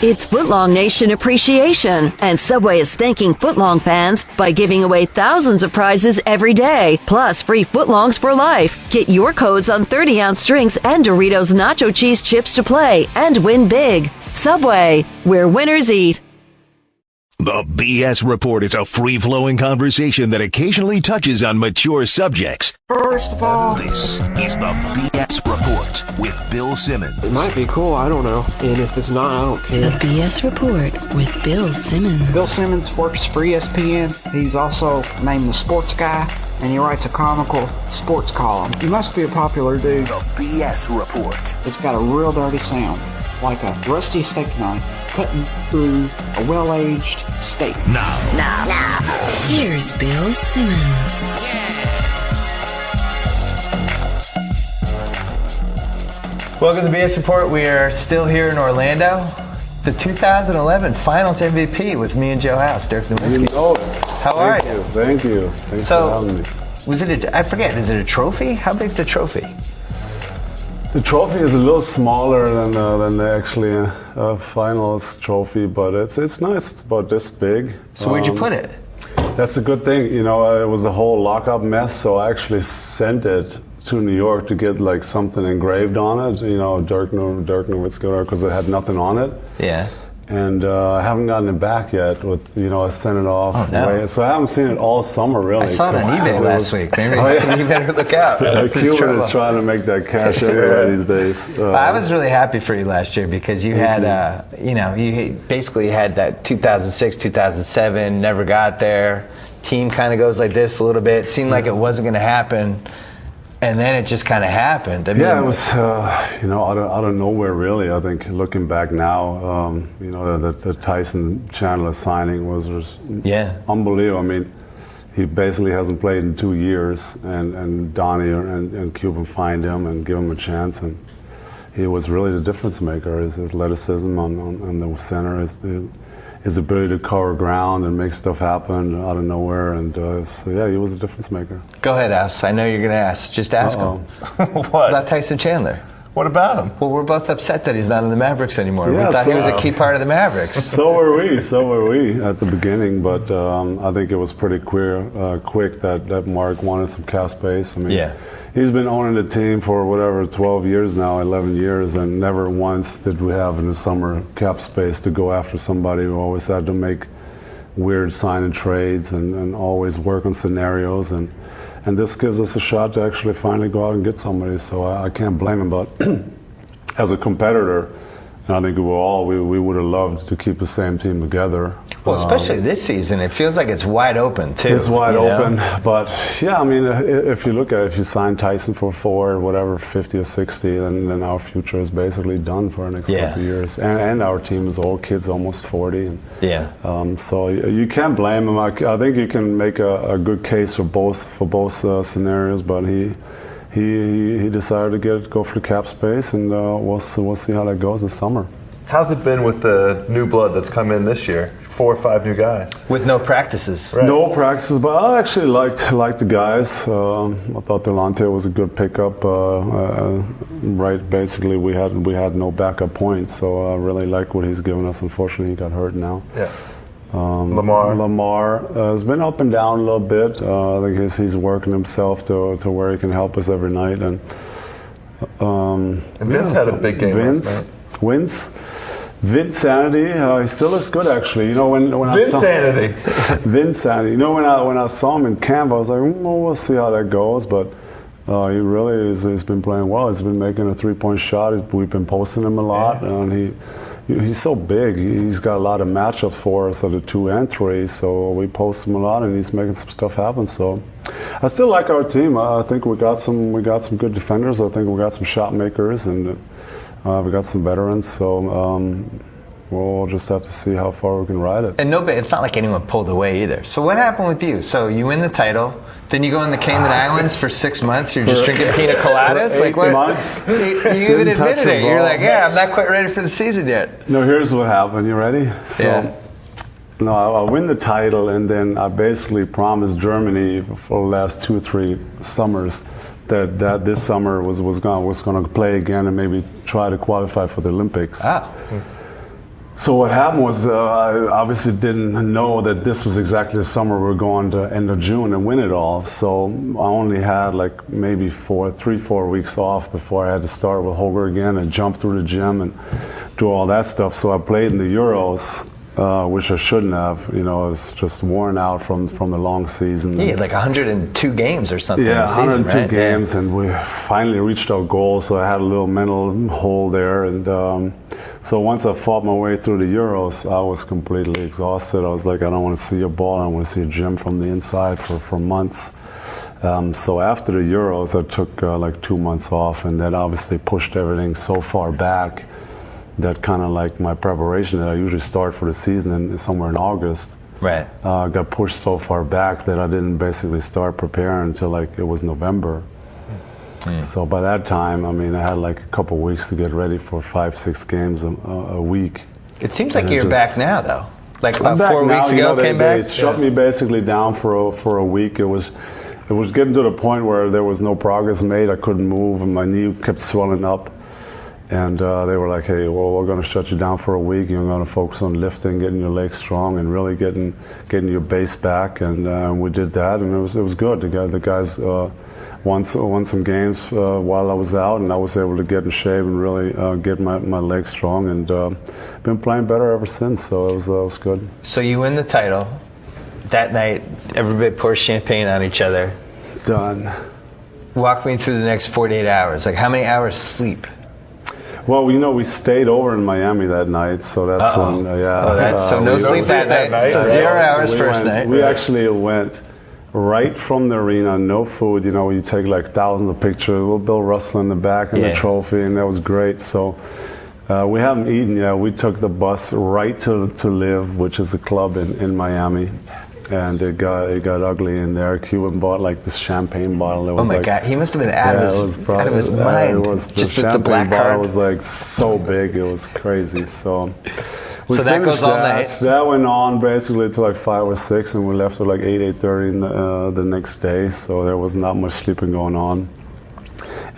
It's Footlong Nation Appreciation, and Subway is thanking Footlong fans by giving away thousands of prizes every day, plus free Footlongs for life. Get your codes on 30-ounce drinks and Doritos Nacho Cheese Chips to play and win big. Subway, where winners eat. The BS Report is a free-flowing conversation that occasionally touches on mature subjects. First of all, This is the BS Report with Bill Simmons. it might be cool, I don't know. And if it's not, I don't The care. BS Report with Bill Simmons. Bill Simmons works for ESPN. He's also named the sports guy, and he writes a comical sports column. He must be a popular dude. The BS Report. It's got a real dirty sound, like a rusty steak knife cutting through a well-aged steak. Now. Here's Bill Simmons. Welcome to the BS Report. We are still here in Orlando. The 2011 Finals MVP with me and Joe House, Dirk Nowitzki. How are you? Thank you. Thanks So- for having me. Was it I forget, is it a trophy? How big's the trophy? The trophy is a little smaller than the actually finals trophy, but it's nice. It's about this big. So where'd you put it? That's a good thing. You know, it was a whole lockup mess, so I actually sent it to New York to get like something engraved on it. You know, Dirk Nowitzki, because it had nothing on it. Yeah. And I haven't gotten it back yet. I sent it off. Oh, no. So I haven't seen it all summer, really. I saw it on eBay last week. Maybe Oh, yeah. you better look out. Cuban is trying to make that cash everywhere these days. But I was really happy for you last year because you had, you basically had that 2006, 2007, never got there. Team kind of goes like this a little bit. Seemed like it wasn't going to happen. And then it just kind of happened. I mean, Yeah, it was, out of nowhere, really. I think looking back now, the Tyson Chandler signing was unbelievable. I mean, he basically hasn't played in 2 years, and Donnie and Cuban find him and give him a chance, and he was really the difference maker. His athleticism on the center, his ability to cover ground and make stuff happen out of nowhere, and he was a difference maker. Go ahead, House. I know you're going to ask. Just ask him. What? About Tyson Chandler. What about him? Well, we're both upset that he's not in the Mavericks anymore. Yeah, we thought he was a key part of the Mavericks. So were we at the beginning, but I think it was pretty quick that Mark wanted some cap space. I mean, he's been owning the team for 12 years now, 11 years, and never once did we have in the summer cap space to go after somebody. We always had to make weird sign and trades and always work on scenarios, and this gives us a shot to actually finally go out and get somebody. So I can't blame him, but as a competitor, and I think we would have loved to keep the same team together. Well, especially this season, it feels like it's wide open too. It's wide open, but yeah, I mean, if you look at it, if you sign Tyson for 50 or 60, then our future is basically done for the next couple of years, and our team is all kids, almost 40. And, so you can't blame him. I think you can make a good case for both scenarios, but he decided to go for the cap space, and we'll see how that goes this summer. How's it been with the new blood that's come in this year? 4 or 5 new guys. With no practices. Right. No practices, but I actually liked the guys. I thought Delonte was a good pickup. Basically we had no backup points, so I really like what he's given us. Unfortunately, he got hurt now. Yeah. Lamar has been up and down a little bit. I think he's working himself to where he can help us every night. And Vince had a big game last night. Vince Sanity, he still looks good actually. You know when Vince Sanity. Vince Sanity. You know when I saw him in camp, I was like, we'll see how that goes. But he really he's been playing well. He's been making a 3-point shot. We've been posting him a lot, and he's so big. He's got a lot of matchups for us at the 2 and 3. So we post him a lot, and he's making some stuff happen. So I still like our team. I think we got some good defenders. I think we got some shot makers, and we got some veterans, so we'll just have to see how far we can ride it. And it's not like anyone pulled away either. So what happened with you? So you win the title, then you go in the Cayman Islands for 6 months. You're just drinking pina coladas. 8 months. You even admitted it. You're like, I'm not quite ready for the season yet. No, here's what happened. You ready? No, I win the title, and then I basically promised Germany for the last 2 or 3 summers that this summer was going to play again and maybe try to qualify for the Olympics. So what happened was I obviously didn't know that this was exactly the summer we were going to end of June and win it all. So I only had like maybe 3-4 weeks off before I had to start with Holger again and jump through the gym and do all that stuff. So I played in the Euros, which I shouldn't have. You know, I was just worn out from the long season. Yeah, like 102 games or something. Yeah, in the season, 102 right? games, and we finally reached our goal. So I had a little mental hole there, and so once I fought my way through the Euros, I was completely exhausted. I was like, I don't want to see a ball. I want to see a gym from the inside for months. So after the Euros, I took like 2 months off, and that obviously pushed everything so far back that kind of like my preparation that I usually start for the season somewhere in August. Right. Got pushed so far back that I didn't basically start preparing until like it was November. So by that time, I mean, I had like a couple of weeks to get ready for 5-6 games a week. It seems like you're back now, though. Like about I'm 4 weeks ago, came back. They shut me basically down for a week. It was getting to the point where there was no progress made. I couldn't move, and my knee kept swelling up. And they were like, hey, well, we're going to shut you down for a week. You're going to focus on lifting, getting your legs strong, and really getting your base back. And we did that, and it was good. The guys won some games while I was out, and I was able to get in shape and really get my legs strong. And been playing better ever since, so it was good. So you win the title. That night, everybody pours champagne on each other. Done. Walk me through the next 48 hours. Like, how many hours sleep? Well, you know, we stayed over in Miami that night, so that's when, yeah. Oh, so no sleep that night. So 0 hours first night. We actually went right from the arena, no food. You know, you take like thousands of pictures. We'll Bill Russell in the back and the trophy, and that was great. So we haven't eaten yet. We took the bus right to Live, which is a club in Miami. And it got ugly in there. Cuban bought like this champagne bottle. It was oh my God, he must have been out of his mind. It was just the with the black bottle card. was like so big, it was crazy. So that goes all night. That went on basically till like 5 or 6, and we left at like 8:30 the next day. So there was not much sleeping going on.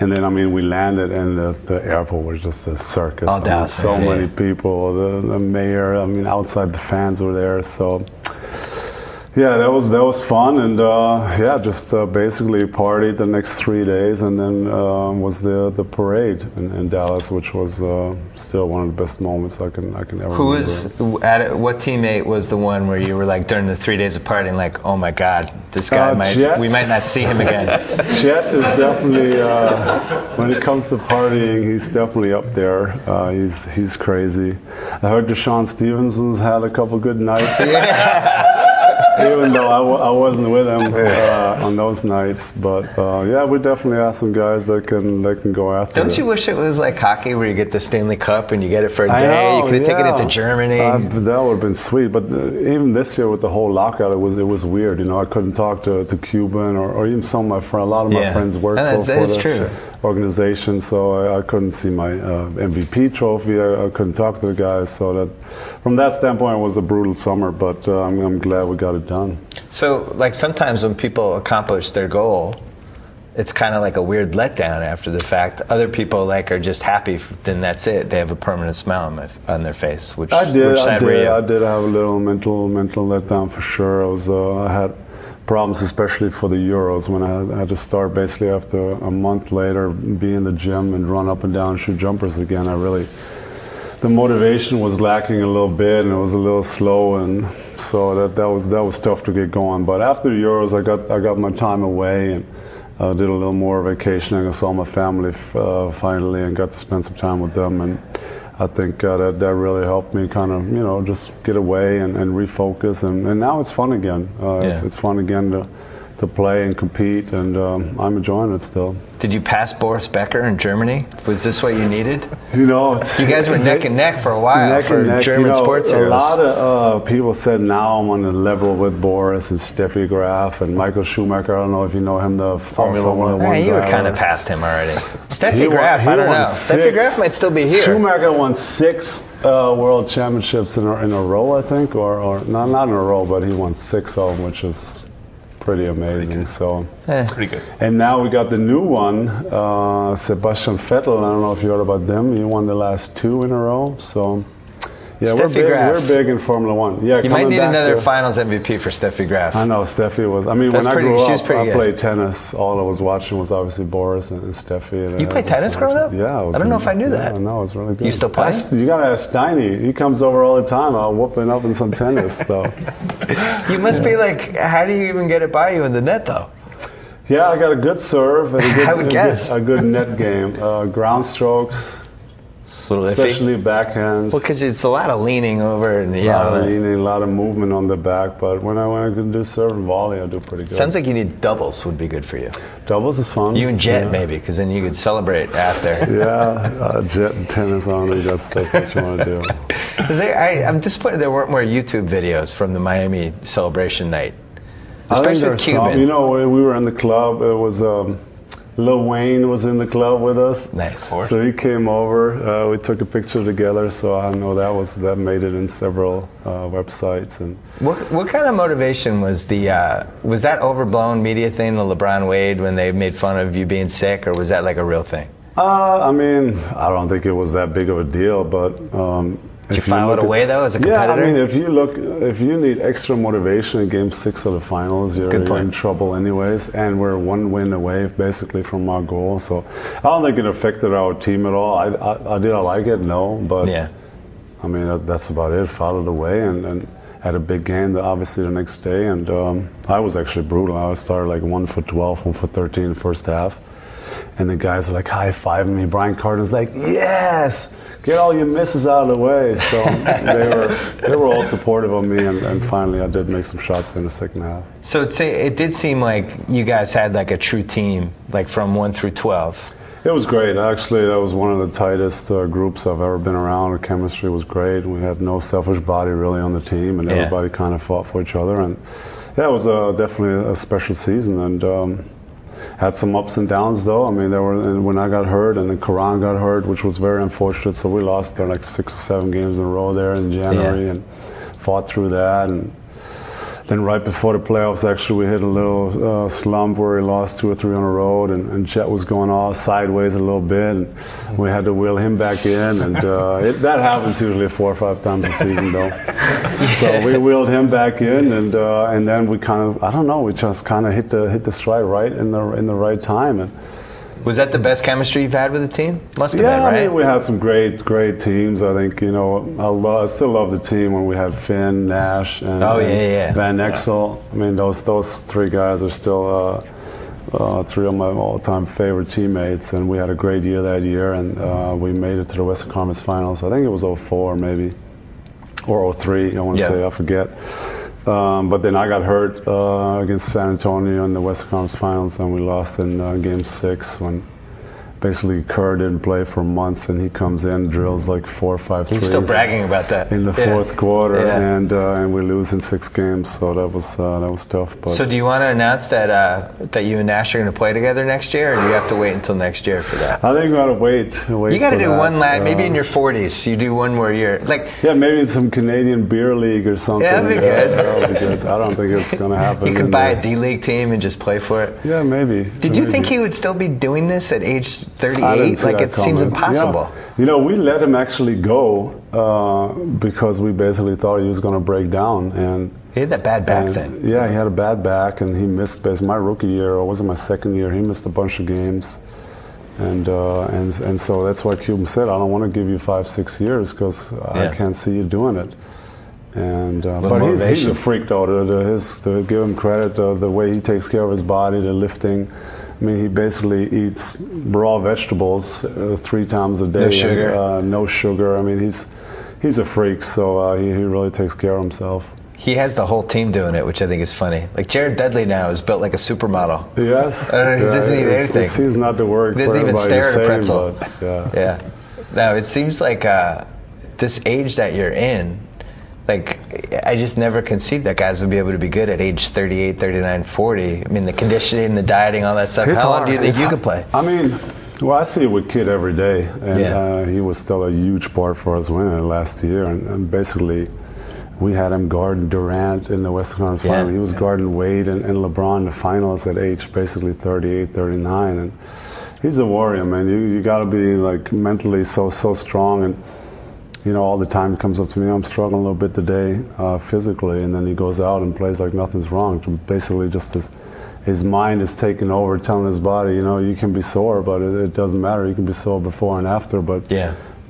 And then, I mean, we landed, and the airport was just a circus. Oh, Dallas, so many people. The mayor, I mean, outside the fans were there. So. Yeah, that was fun, and just basically partied the next 3 days, and then was the parade in Dallas, which was still one of the best moments I can ever remember. What teammate was the one where you were like during the 3 days of partying, like, oh my God, this guy we might not see him again? Chet is definitely when it comes to partying, he's definitely up there. He's crazy. I heard Deshaun Stevenson's had a couple good nights. Even though I wasn't with him on those nights, but we definitely have some guys that can go after. Don't you wish it was like hockey, where you get the Stanley Cup and you get it for a day? You could have taken it to Germany. That would have been sweet. But even this year with the whole lockout, it was weird. You know, I couldn't talk to Cuban or even some of a lot of my friends work for the organization, so I couldn't see my MVP trophy. I couldn't talk to the guys. So that, from that standpoint, it was a brutal summer. But I'm glad we got it done. So, like, sometimes when people accomplish their goal, it's kind of like a weird letdown after the fact. Other people are just happy, then that's it. They have a permanent smile on their face. I did have a little mental letdown for sure. I had problems, especially for the Euros, when I had to start basically after a month later, be in the gym and run up and down, shoot jumpers again. The motivation was lacking a little bit, and it was a little slow, and so that was tough to get going. But after the Euros, I got my time away and did a little more vacationing. I saw my family finally and got to spend some time with them, and I think that really helped me kind of just get away and refocus, and now it's fun again. It's fun again to play and compete, and I'm enjoying it still. Did you pass Boris Becker in Germany? Was this what you needed? You guys were neck and neck for a while for German sports heroes. A lot of people said now I'm on the level with Boris and Steffi Graf and Michael Schumacher. I don't know if you know him, the Formula One driver. You were kind of past him already. Steffi Graf, I don't know. Steffi Graf might still be here. Schumacher won 6 world championships in a row, I think, or not in a row, but he won 6 of them, which is pretty amazing. Pretty good. And now we got the new one, Sebastian Vettel. I don't know if you heard about them. He won the last 2 in a row. So Yeah, Steffi Graf. we're big in Formula One. Yeah, you might need another Finals MVP for Steffi Graf. I know Steffi was. I mean, when I grew up, I played tennis. All I was watching was obviously Boris and Steffi. And you played tennis growing up? Yeah, I don't know if I knew that. I know, it's really good. You still play? You gotta ask Steiny. He comes over all the time. I'll whoop him up in some tennis stuff. You must be like, how do you even get it by you in the net though? Yeah, I got a good serve and a good net game. Ground strokes. Especially backhand. Well, because it's a lot of leaning over and a lot of movement on the back. But when I can do serve and volley, I do pretty good. Sounds like you need doubles would be good for you. Doubles is fun. You and Jet maybe, because then you could celebrate after. Yeah, Jet and tennis. I don't think that's what you want to do. I'm disappointed there weren't more YouTube videos from the Miami celebration night, especially Cuban. You know, when we were in the club, it was. Lil Wayne was in the club with us. Nice. So he came over. We took a picture together. So I know that made it in several websites. And what kind of motivation was was that overblown media thing, the LeBron Wade, when they made fun of you being sick, or was that like a real thing? I mean, I don't think it was that big of a deal, but. Did you file it away though as a competitor? Yeah, I mean, if you need extra motivation in Game 6 of the finals, you're in trouble anyways. And we're one win away basically from our goal. So I don't think it affected our team at all. Did I like it? No, but I mean that's about it. Filed it away and had a big game obviously the next day. And I was actually brutal. I started like 1 for 12, 1 for 13 in the first half. And the guys were like high-fiving me. Brian Carter's like, yes! Get all your misses out of the way. So they were all supportive of me, and finally I did make some shots in the second half. So it did seem like you guys had like a true team, like from 1 through 12. It was great. Actually, that was one of the tightest groups I've ever been around. The chemistry was great. We had no selfish body really on the team, and everybody kind of fought for each other. And yeah, it was definitely a special season. And had some ups and downs though. I mean, when I got hurt and then Karan got hurt, which was very unfortunate. So we lost like 6 or 7 games in a row there in January and fought through that. And then right before the playoffs, actually, we hit a little slump where we lost 2 or 3 on the road, and Jet was going all sideways a little bit, and we had to wheel him back in, and that happens usually 4 or 5 times a season, though. So we wheeled him back in, and then we kind of, I don't know, we just kind of hit the stride right in the right time. And was that the best chemistry you've had with the team? Must have been, right? I mean, we had some great teams. I think, you know, I still love the team when we had Finn, Nash, and Van Exel. I mean, those 3 guys are still 3 of my all-time favorite teammates, and we had a great year that year, and we made it to the Western Conference Finals. I think it was 04 maybe, or 03, I want to say, I forget. But then I got hurt against San Antonio in the Western Conference Finals, and we lost in Game 6 when basically Kerr didn't play for months, and he comes in, drills like 4 or 5 threes. He's still bragging about that. In the fourth quarter, and we lose in 6 games, so that was tough. But so do you want to announce that you and Nash are going to play together next year, or do you have to wait until next year for that? I think we got to wait. You got to do one last, maybe in your 40s, you do one more year. Maybe in some Canadian beer league or something. Yeah, that'd be good. That would be good. I don't think it's going to happen. You could buy a D-League team and just play for it. Yeah, maybe. Did you think he would still be doing this at age 38? Like, it seems impossible. Yeah. You know, we let him actually go because we basically thought he was going to break down. And he had that bad back then. Yeah, he had a bad back, and he missed my rookie year, or was it my second year? He missed a bunch of games. And so that's why Cuban said, I don't want to give you 5-6 years because I can't see you doing it. And but he's a freak though. To give him credit, the way he takes care of his body, the lifting. I mean, he basically eats raw vegetables 3 times a day. No sugar. No sugar. I mean, he's a freak, so he really takes care of himself. He has the whole team doing it, which I think is funny. Like Jared Dudley now is built like a supermodel. Yes. He doesn't eat anything. It seems not to work. He doesn't even stare at a pretzel. Yeah. No, it seems like this age that you're in, like, I just never conceived that guys would be able to be good at age 38, 39, 40. I mean, the conditioning, the dieting, all that stuff. How long do you think you could play? I mean, well, I see it with Kid every day. And he was still a huge part for us winning it last year. And basically, we had him guarding Durant in the Western Conference Final. He was guarding Wade and LeBron in the finals at age basically 38, 39. And he's a warrior, man. You got to be, like, mentally so strong. And all the time he comes up to me, I'm struggling a little bit today physically, and then he goes out and plays like nothing's wrong. Basically just his mind is taking over, telling his body, you can be sore, but it doesn't matter. You can be sore before and after, but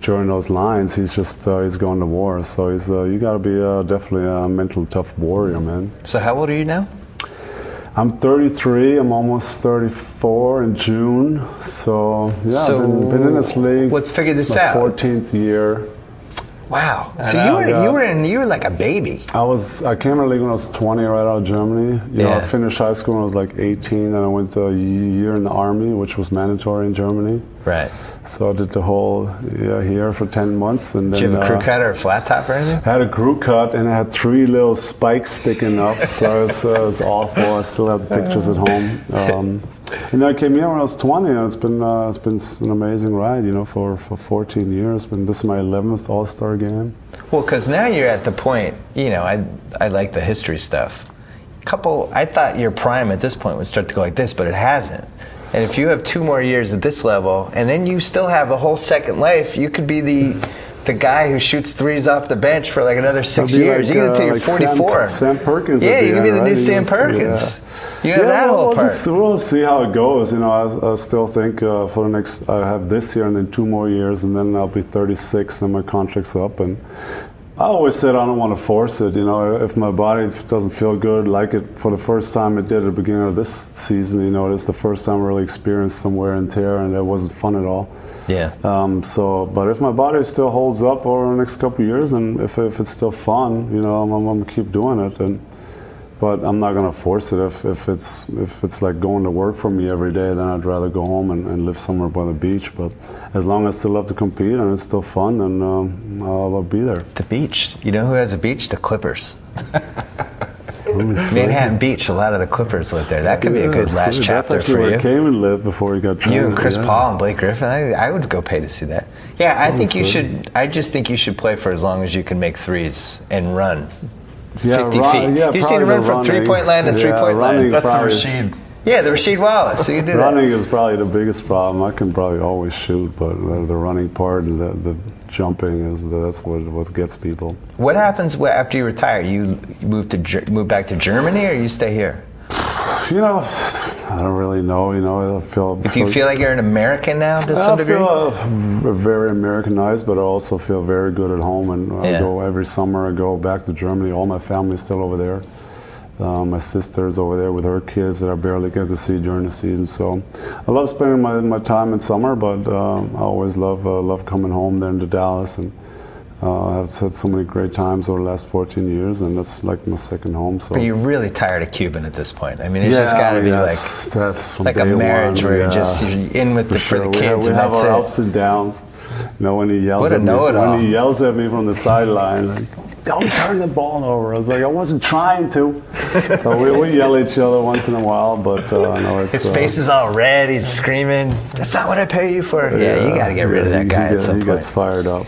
during those lines, he's just he's going to war. So you got to be definitely a mental tough warrior, man. So how old are you now? I'm 33. I'm almost 34 in June. So I've been in this league. Let's figure this my out. 14th year. Wow. So you were like a baby. I came to the league when I was 20, right out of Germany. I finished high school when I was like 18, and I went to a year in the Army, which was mandatory in Germany. Right. So I did the whole year for 10 months. And then, did you have a crew cut or a flat top or anything? I had a crew cut, and I had 3 little spikes sticking up, so it's awful. I still have the pictures at home. And then I came here when I was 20, and it's been an amazing ride, for 14 years. This is my 11th All-Star game. Well, because now you're at the point, I like the history stuff. I thought your prime at this point would start to go like this, but it hasn't. And if you have 2 more years at this level, and then you still have a whole second life, you could be the guy who shoots threes off the bench for like another 6 years. You get until you're 44. Sam Perkins. Yeah, you can be the new Sam Perkins. You have that whole part. We'll see how it goes. I still think for the next, I have this year and then 2 more years, and then I'll be 36, then my contract's up. And I always said I don't want to force it. If my body doesn't feel good, like it for the first time it did at the beginning of this season, it's the first time I really experienced some wear and tear, and that wasn't fun at all. Yeah. But if my body still holds up over the next couple of years, and if it's still fun, I'm gonna keep doing it. But I'm not gonna force it. If it's like going to work for me every day, then I'd rather go home and live somewhere by the beach. But as long as I still love to compete and it's still fun, then I'll be there. The beach. You know who has a beach? The Clippers. Manhattan Beach. A lot of the Clippers live there. That could be a good last chapter for you. That's actually where Kamen lived before he got traded. You and Chris Paul and Blake Griffin. I would go pay to see that. Yeah, I think you should. I just think you should play for as long as you can make threes and run. 50 feet. You just need to run from 3-point line to 3-point line. That's the Rasheed. Yeah, the Rasheed Wallace. So you do running is probably the biggest problem. I can probably always shoot, but the running part and the jumping that's what gets people. What happens after you retire? You move back to Germany, or you stay here? I don't really know. Do you feel like you're an American now to some degree? I feel very Americanized, but I also feel very good at home. And I go every summer. I go back to Germany. All my family's still over there. My sister's over there with her kids that I barely get to see during the season. So I love spending my time in summer, but I always love coming home then to Dallas. And I've had so many great times over the last 14 years, and that's like my second home. So. But you're really tired of Cuban at this point. I mean, it's just got to be that's like a marriage where you're in with for the kids. We have our ups and downs. When he yells at me from the sideline, like, don't turn the ball over. I was like, I wasn't trying to. So we yell at each other once in a while, but it's... His face is all red. He's screaming, that's not what I pay you for. Yeah, you got to get rid of that guy at some point. He gets fired up.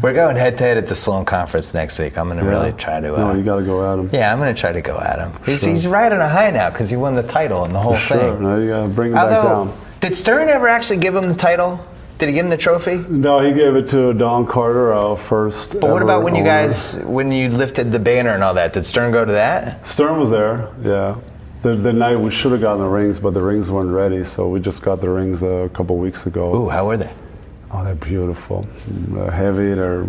We're going head-to-head at the Sloan Conference next week. I'm going to really try to... no, you got to go at him. Yeah, I'm going to try to go at him. He's riding a high now because he won the title and the whole thing. No, you got to bring him back down. Did Stern ever actually give him the title? Did he give him the trophy? No, he gave it to Don Carter, our first. But what about when you lifted the banner and all that? Did Stern go to that? Stern was there, yeah. The night we should have gotten the rings, but the rings weren't ready, so we just got the rings a couple weeks ago. Ooh, how were they? Oh, they're beautiful. They're heavy. They're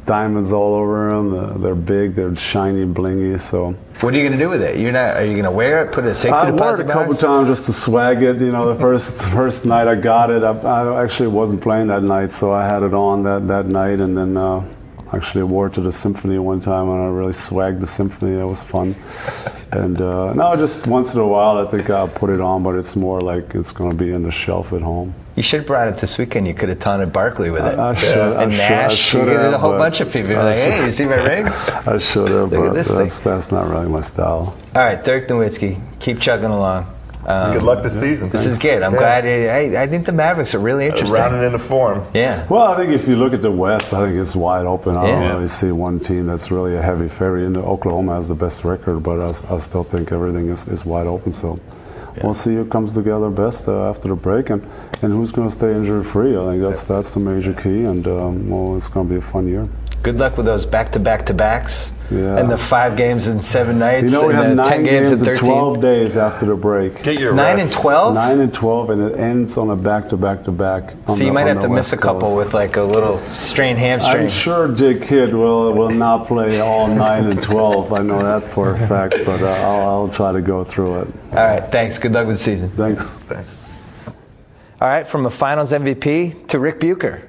diamonds all over them. They're big. They're shiny, blingy. So. What are you gonna do with it? Are you gonna wear it? Put it in a safety deposit box? I wore it a couple times just to swag it. The first night I got it, I actually wasn't playing that night, so I had it on that night, and then actually wore it to the symphony one time, and I really swagged the symphony. That was fun. And just once in a while, I think I'll put it on, but it's more like it's gonna be in the shelf at home. You should have brought it this weekend. You could have taunted Barkley with it. I should. And Nash. You could have a whole bunch of people like, hey, you see my ring? I should have, but that's not really my style. All right, Dirk Nowitzki, keep chugging along. Good luck this season. This is good. I'm glad. I think the Mavericks are really interesting. Rounding into form. Yeah. Well, I think if you look at the West, I think it's wide open. I don't really see one team that's really a heavy favorite. Oklahoma has the best record, but I still think everything is wide open. So we'll see who comes together best after the break and who's going to stay injury-free. I think that's the major key, and well, it's going to be a fun year. Good luck with those back-to-back-to-backs and the 5 games in 7 nights. You know, we have 10 9 games in in 12 days after the break. Get your 9 rest. and 12? 9 and 12, and it ends on a back-to-back-to-back. So you might have to miss a couple with like a little strained hamstring. I'm sure Jay Kidd will not play all 9 and 12. I know that's for a fact, but I'll try to go through it. All right, thanks. Good luck with the season. Thanks. All right, from a Finals MVP to Rick Bucher.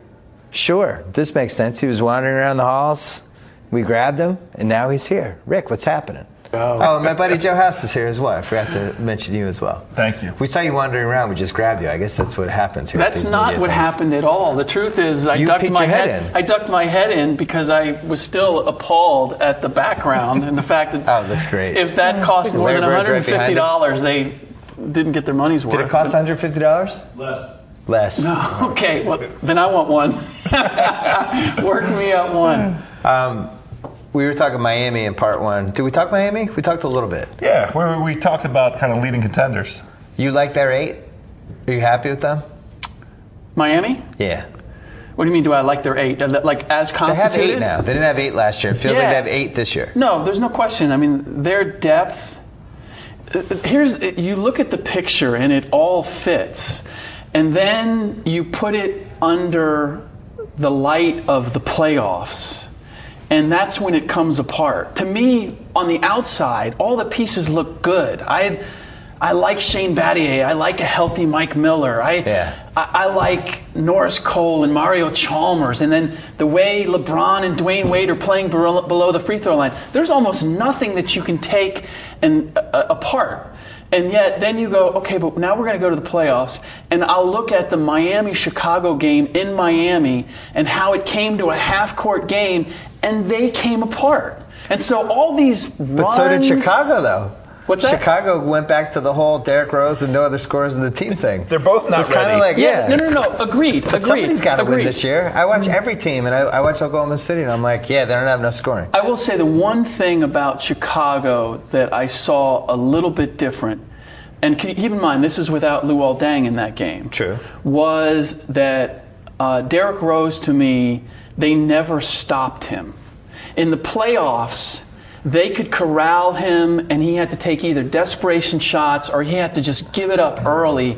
Sure, this makes sense. He was wandering around the halls. We grabbed him, and now he's here. Rick, what's happening? Oh, my buddy Joe House is here as well. I forgot to mention you as well. Thank you. We saw you wandering around. We just grabbed you. I guess that's what happens here. That's not what happened at all. The truth is, I ducked my head in because I was still appalled at the background and the fact that that's great. If that cost more than $150, they didn't get their money's worth. Did it cost $150? Less. No. Okay. Well, then I want one. Work me out one. We were talking Miami in part 1. Did we talk Miami? We talked a little bit. Yeah, we talked about kind of leading contenders. You like their 8? Are you happy with them? Miami? Yeah. What do you mean, do I like their 8? Like as constituted? They have 8 now. They didn't have 8 last year. It feels like they have 8 this year. No, there's no question. I mean, their depth. You look at the picture and it all fits. And then you put it under the light of the playoffs. And that's when it comes apart. To me, on the outside, all the pieces look good. I like Shane Battier. I like a healthy Mike Miller. I like Norris Cole and Mario Chalmers. And then the way LeBron and Dwayne Wade are playing below the free throw line. There's almost nothing that you can take apart. And yet, then you go, okay, but now we're going to go to the playoffs, and I'll look at the Miami-Chicago game in Miami and how it came to a half-court game, and they came apart. And so all these runs... But so did Chicago, though. What's that? Chicago went back to the whole Derrick Rose and no other scorers in the team thing. They're both not ready. It's kind of like, No. Agreed. Somebody's got to win this year. I watch every team, and I watch Oklahoma City, and I'm like, they don't have enough scoring. I will say the one thing about Chicago that I saw a little bit different, and keep in mind, this is without Luol Deng in that game. True. Was that Derrick Rose, to me, they never stopped him. In the playoffs, they could corral him, and he had to take either desperation shots or he had to just give it up early.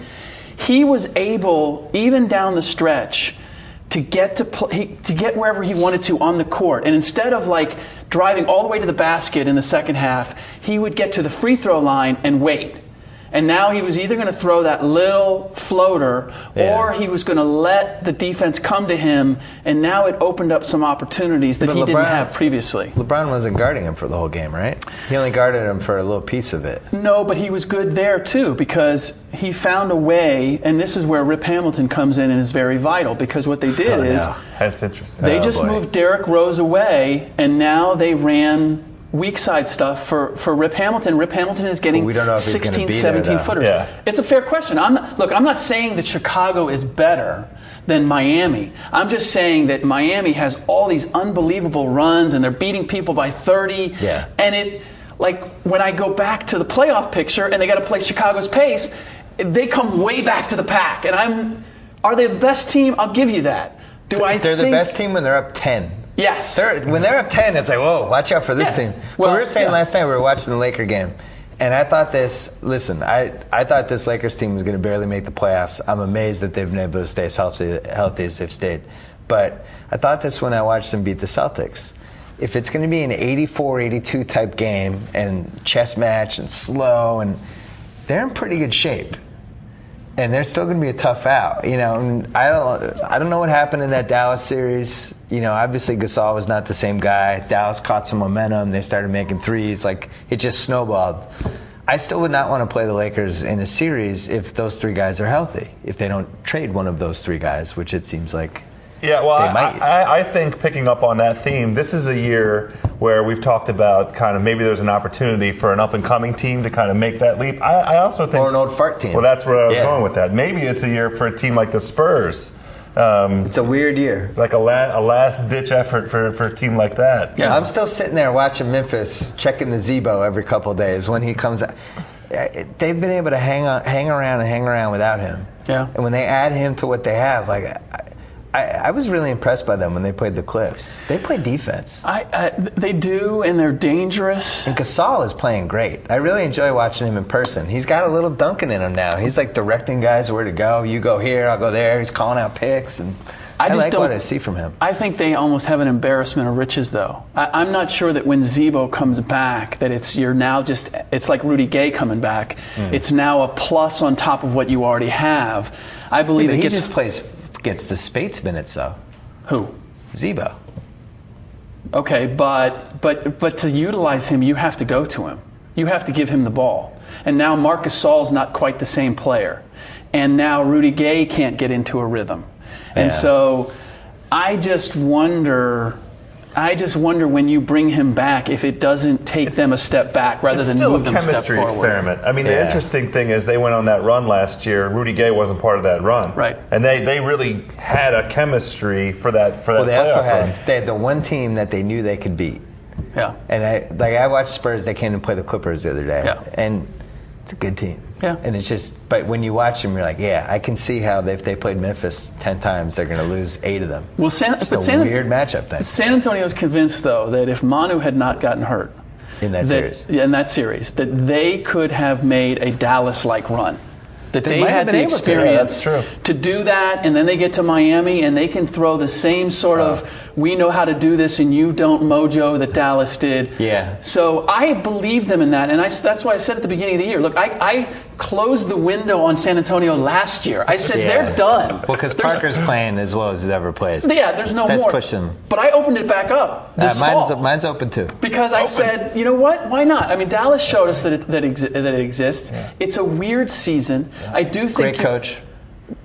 He was able, even down the stretch, to get wherever he wanted to on the court. And instead of like driving all the way to the basket in the second half, he would get to the free throw line and wait. And now he was either going to throw that little floater or he was going to let the defense come to him, and now it opened up some opportunities that he didn't have previously. LeBron wasn't guarding him for the whole game, right? He only guarded him for a little piece of it. No, but he was good there too, because he found a way, and this is where Rip Hamilton comes in and is very vital, because what they did is that's interesting. They just moved Derrick Rose away, and now they ran weak side stuff for Rip Hamilton. Rip Hamilton is getting 16, 17 footers. Yeah. It's a fair question. I'm not saying that Chicago is better than Miami. I'm just saying that Miami has all these unbelievable runs, and they're beating people by 30. Yeah. And it, like, when I go back to the playoff picture and they got to play Chicago's pace, they come way back to the pack. And are they the best team? I'll give you that. They're the best team when they're up 10. Yes. When they're up 10, it's like, whoa, watch out for this team. Well, we were saying last night we were watching the Laker game, and I thought I thought this Lakers team was going to barely make the playoffs. I'm amazed that they've been able to stay as healthy as they've stayed. But I thought this when I watched them beat the Celtics. If it's going to be an 84-82 type game and chess match and slow, and they're in pretty good shape. And they're still going to be a tough out, And I don't know what happened in that Dallas series. Obviously Gasol was not the same guy. Dallas caught some momentum. They started making threes. Like, it just snowballed. I still would not want to play the Lakers in a series if those 3 guys are healthy. If they don't trade one of those 3 guys, which it seems like. Yeah, well, I think picking up on that theme, this is a year where we've talked about kind of maybe there's an opportunity for an up-and-coming team to kind of make that leap. I also think... Or an old fart team. Well, that's where I was going with that. Maybe it's a year for a team like the Spurs. It's a weird year. Like a last-ditch effort for a team like that. Yeah, I'm still sitting there watching Memphis, checking the Zebo every couple of days when he comes out. they've been able to hang around without him. Yeah. And when they add him to what they have, like I was really impressed by them when they played the Clips. They play defense. They do, and they're dangerous. And Gasol is playing great. I really enjoy watching him in person. He's got a little Duncan in him now. He's like directing guys where to go. You go here, I'll go there. He's calling out picks, and I like what I see from him. I think they almost have an embarrassment of riches, though. I'm not sure that when Zebo comes back, that it's like Rudy Gay coming back. It's now a plus on top of what you already have. I believe he just gets the Spates minutes, though. Who? Zebo. Okay, but to utilize him, you have to go to him. You have to give him the ball. And now Marc Gasol's not quite the same player. And now Rudy Gay can't get into a rhythm. And so I just wonder when you bring him back if it doesn't take them a step back rather than move them a step forward. It's still a chemistry experiment. I mean, the interesting thing is they went on that run last year. Rudy Gay wasn't part of that run. Right. And they really had a chemistry for that Well, they also run. had the one team that they knew they could beat. Yeah. And I watched Spurs. They came to play the Clippers the other day. Yeah. And it's a good team. Yeah. And it's just, but when you watch them, you're like, yeah, I can see how if they played Memphis 10 times, they're going to lose 8 of them. Well, it's a weird matchup thing. San Antonio's convinced, though, that if Manu had not gotten hurt in that series, that they could have made a Dallas-like run. That they had the experience to do that, and then they get to Miami, and they can throw the same sort of we know how to do this and you don't mojo that Dallas did. Yeah. So I believe them in that, and that's why I said at the beginning of the year, look, I closed the window on San Antonio last year. I said they're done. Well, because Parker's playing as well as he's ever played. Yeah, there's no more. That's pushing. But I opened it back up this fall. Mine's open too. Because I said, you know what? Why not? I mean, Dallas showed us that it exists. Yeah. It's a weird season. Yeah. I do think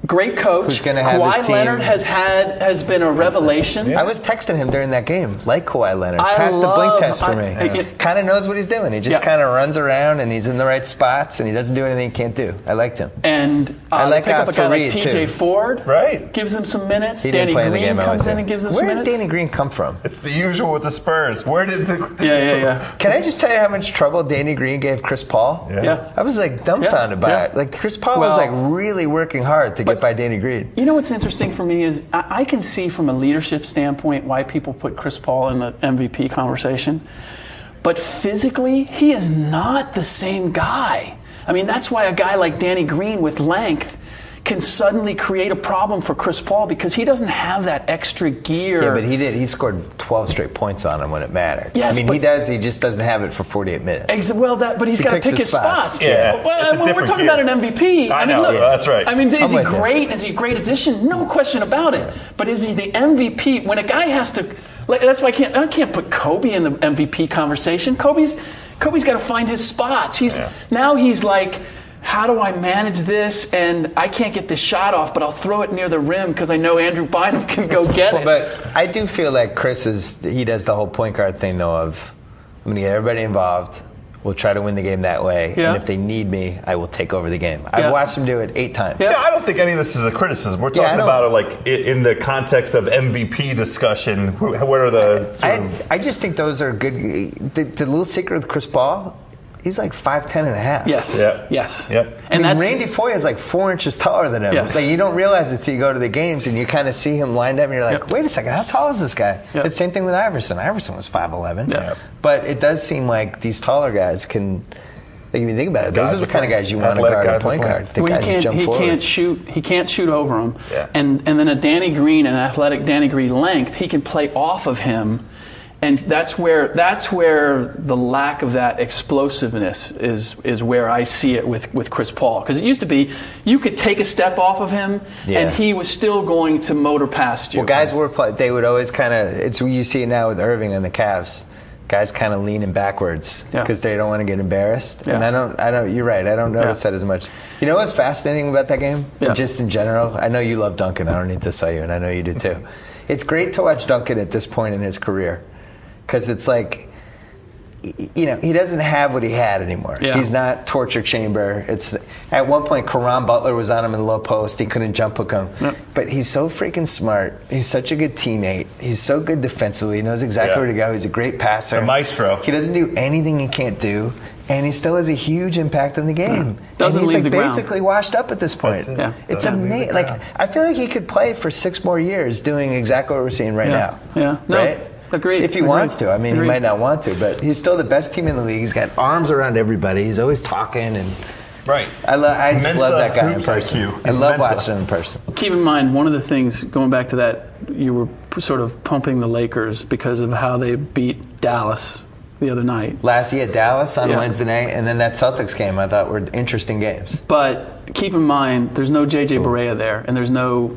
Great coach. Who's going to have his Kawhi team. Leonard has been a revelation. Yeah. I was texting him during that game, like Kawhi Leonard. Passed the blink test for me. Kind of knows what he's doing. He just kind of runs around and he's in the right spots and he doesn't do anything he can't do. I liked him. And I like pick up a guy like Fareed, TJ too. Ford. Right. Gives him some minutes. He Danny didn't play Green in the game comes in and gives him some minutes. Where did Danny Green come from? It's the usual with the Spurs. Where did the Yeah. Can I just tell you how much trouble Danny Green gave Chris Paul? Yeah. I was like dumbfounded by it. Like Chris Paul was like really working hard to get by Danny Green. You know what's interesting for me is I can see from a leadership standpoint why people put Chris Paul in the MVP conversation. But physically, he is not the same guy. I mean, that's why a guy like Danny Green with length can suddenly create a problem for Chris Paul because he doesn't have that extra gear. Yeah, but he did. He scored 12 straight points on him when it mattered. Yes, I mean, he does. He just doesn't have it for 48 minutes. But he's got to pick his spots. Yeah. Well, when we're talking about an MVP, I know. Look, that's right. I mean, is he great? Is he a great addition? No question about it. But is he the MVP? When a guy has to, that's why I can't put Kobe in the MVP conversation. Kobe's got to find his spots. Now he's like, how do I manage this? And I can't get this shot off, but I'll throw it near the rim because I know Andrew Bynum can go get it. But I do feel like Chris he does the whole point guard thing, though, of I'm going to get everybody involved. We'll try to win the game that way. Yeah. And if they need me, I will take over the game. I've watched him do it 8 times. Yeah, I don't think any of this is a criticism. We're talking about it like in the context of MVP discussion. What are the I just think those are good. The little secret with Chris Paul, he's like 5'10" and a half. Yes. Yep. Yes. Yep. And Randy Foye is like 4 inches taller than him. Yes. Like you don't realize it till you go to the games and you kind of see him lined up and you're like, wait a second, how tall is this guy? Yep. The same thing with Iverson. Iverson was 5'11". Yep. But it does seem like these taller guys can. Like if you think about it, those are the kind of guys you want to guard a point guard. The guys who jump forward. He can't shoot over him. Yeah. And then a Danny Green, an athletic Danny Green length, he can play off of him. And that's where the lack of that explosiveness is where I see it with Chris Paul. Because it used to be you could take a step off of him and he was still going to motor past you. Well, guys they would always kind of, it's you see it now with Irving and the Cavs. Guys kind of leaning backwards because they don't want to get embarrassed. Yeah. And I don't. You're right. I don't notice that as much. You know what's fascinating about that game? Yeah. Just in general. I know you love Duncan. I don't need to tell you, and I know you do too. It's great to watch Duncan at this point in his career because it's like he doesn't have what he had anymore. Yeah. He's not torture chamber. It's at one point Caron Butler was on him in the low post. He couldn't jump hook him. Yep. But he's so freaking smart. He's such a good teammate. He's so good defensively. He knows exactly where to go. He's a great passer. The maestro. He doesn't do anything he can't do, and he still has a huge impact on the game. Doesn't and he's leave the ground. basically washed up at this point. That's it. Yeah. It's amazing. Like I feel like he could play for 6 more years doing exactly what we're seeing right now. Yeah. No, right? Agreed. If he wants to. I mean, he might not want to, but he's still the best team in the league. He's got arms around everybody. He's always talking and. Right. I just love that guy in hoops person. IQ. I He's love Mensa. watching him in person. Keep in mind, one of the things, going back to that, you were sort of pumping the Lakers because of how they beat Dallas the other night. Last year, Dallas on Wednesday night, and then that Celtics game I thought were interesting games. But keep in mind, there's no J.J. Barea there, and there's no,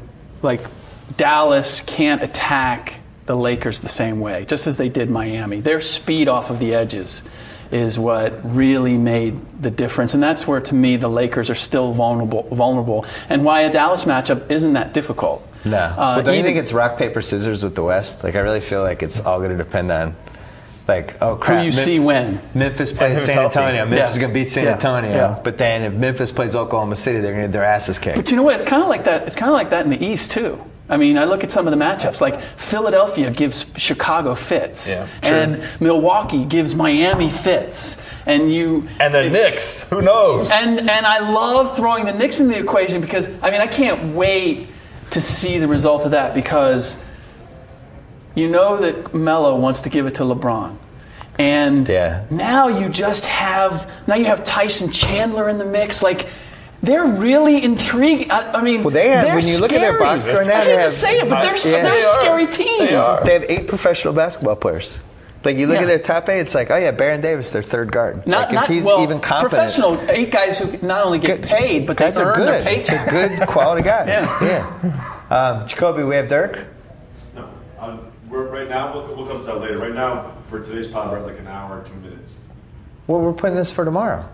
Dallas can't attack the Lakers the same way, just as they did Miami. Their speed off of the edges is what really made the difference, and that's where, to me, the Lakers are still vulnerable, and why a Dallas matchup isn't that difficult. No. But don't you think it's rock, paper, scissors with the West? I really feel like it's all going to depend on, oh, crap. Who you see when. Memphis plays San Antonio. Memphis is going to beat San Antonio. Yeah. But then if Memphis plays Oklahoma City, they're going to get their asses kicked. But you know what? It's kind of like that. It's kind of like that in the East, too. I mean, I look at some of the matchups, like Philadelphia gives Chicago fits, and Milwaukee gives Miami fits, and the Knicks, who knows? And I love throwing the Knicks in the equation because I can't wait to see the result of that, because you know that Melo wants to give it to LeBron. And now you have Tyson Chandler in the mix, they're really intriguing. They have, when you scary. look at their box score now, I hate to say it, but they're a scary team. They have 8 professional basketball players. You look at their top 8, it's Baron Davis, their third guard. If he's even confident. Professional, 8 guys who not only get paid, but they earn their paycheck. They're good quality guys. Jacoby, we have Dirk? No. Right now, we'll come to that later. Right now, for today's pod, we're at an hour and 2 minutes. Well, we're putting this for tomorrow.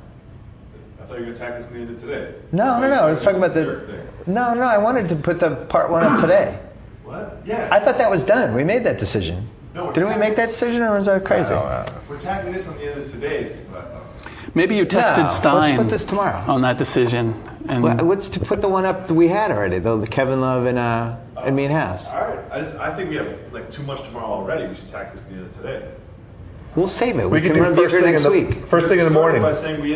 I thought you were going to attack this in the end of today. No. I was talking about the. No. I wanted to put the part 1 up today. What? Yeah. I thought that was done. We made that decision. No, didn't we make that decision, or was that crazy? We're attacking this on the end of today's. Maybe you texted Stein. Let's put this tomorrow on that decision. And let's to put the one up that we had already, the Kevin Love and me and House. All right. I think we have too much tomorrow already. We should attack this at the end of today. We'll save it. We can do run Bucher next week. First thing in the morning. By saying we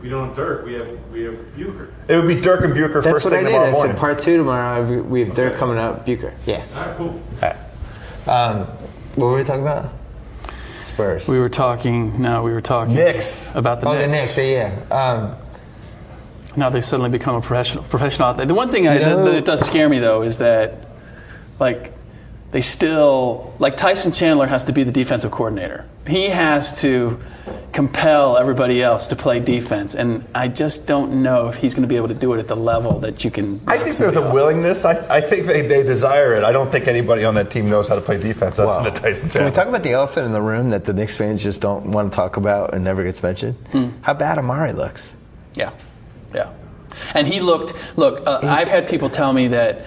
don't have Dirk, we have Bucher. It would be Dirk and Bucher first thing tomorrow morning. I said part 2 tomorrow. We have Dirk coming up, Bucher. Yeah. All right, cool. All right. What were we talking about? Spurs. We were talking Knicks. About the Knicks. The Knicks, yeah. Now they've suddenly become a professional athlete. The one thing that does scare me, though, is that, they still, Tyson Chandler has to be the defensive coordinator. He has to compel everybody else to play defense, and I just don't know if he's going to be able to do it at the level that you can. I think there's a willingness. I think they desire it. I don't think anybody on that team knows how to play defense other than Tyson Chandler. Can we talk about the elephant in the room that the Knicks fans just don't want to talk about and never gets mentioned? How bad Amari looks. Yeah. And he looked. Look, I've had people tell me that,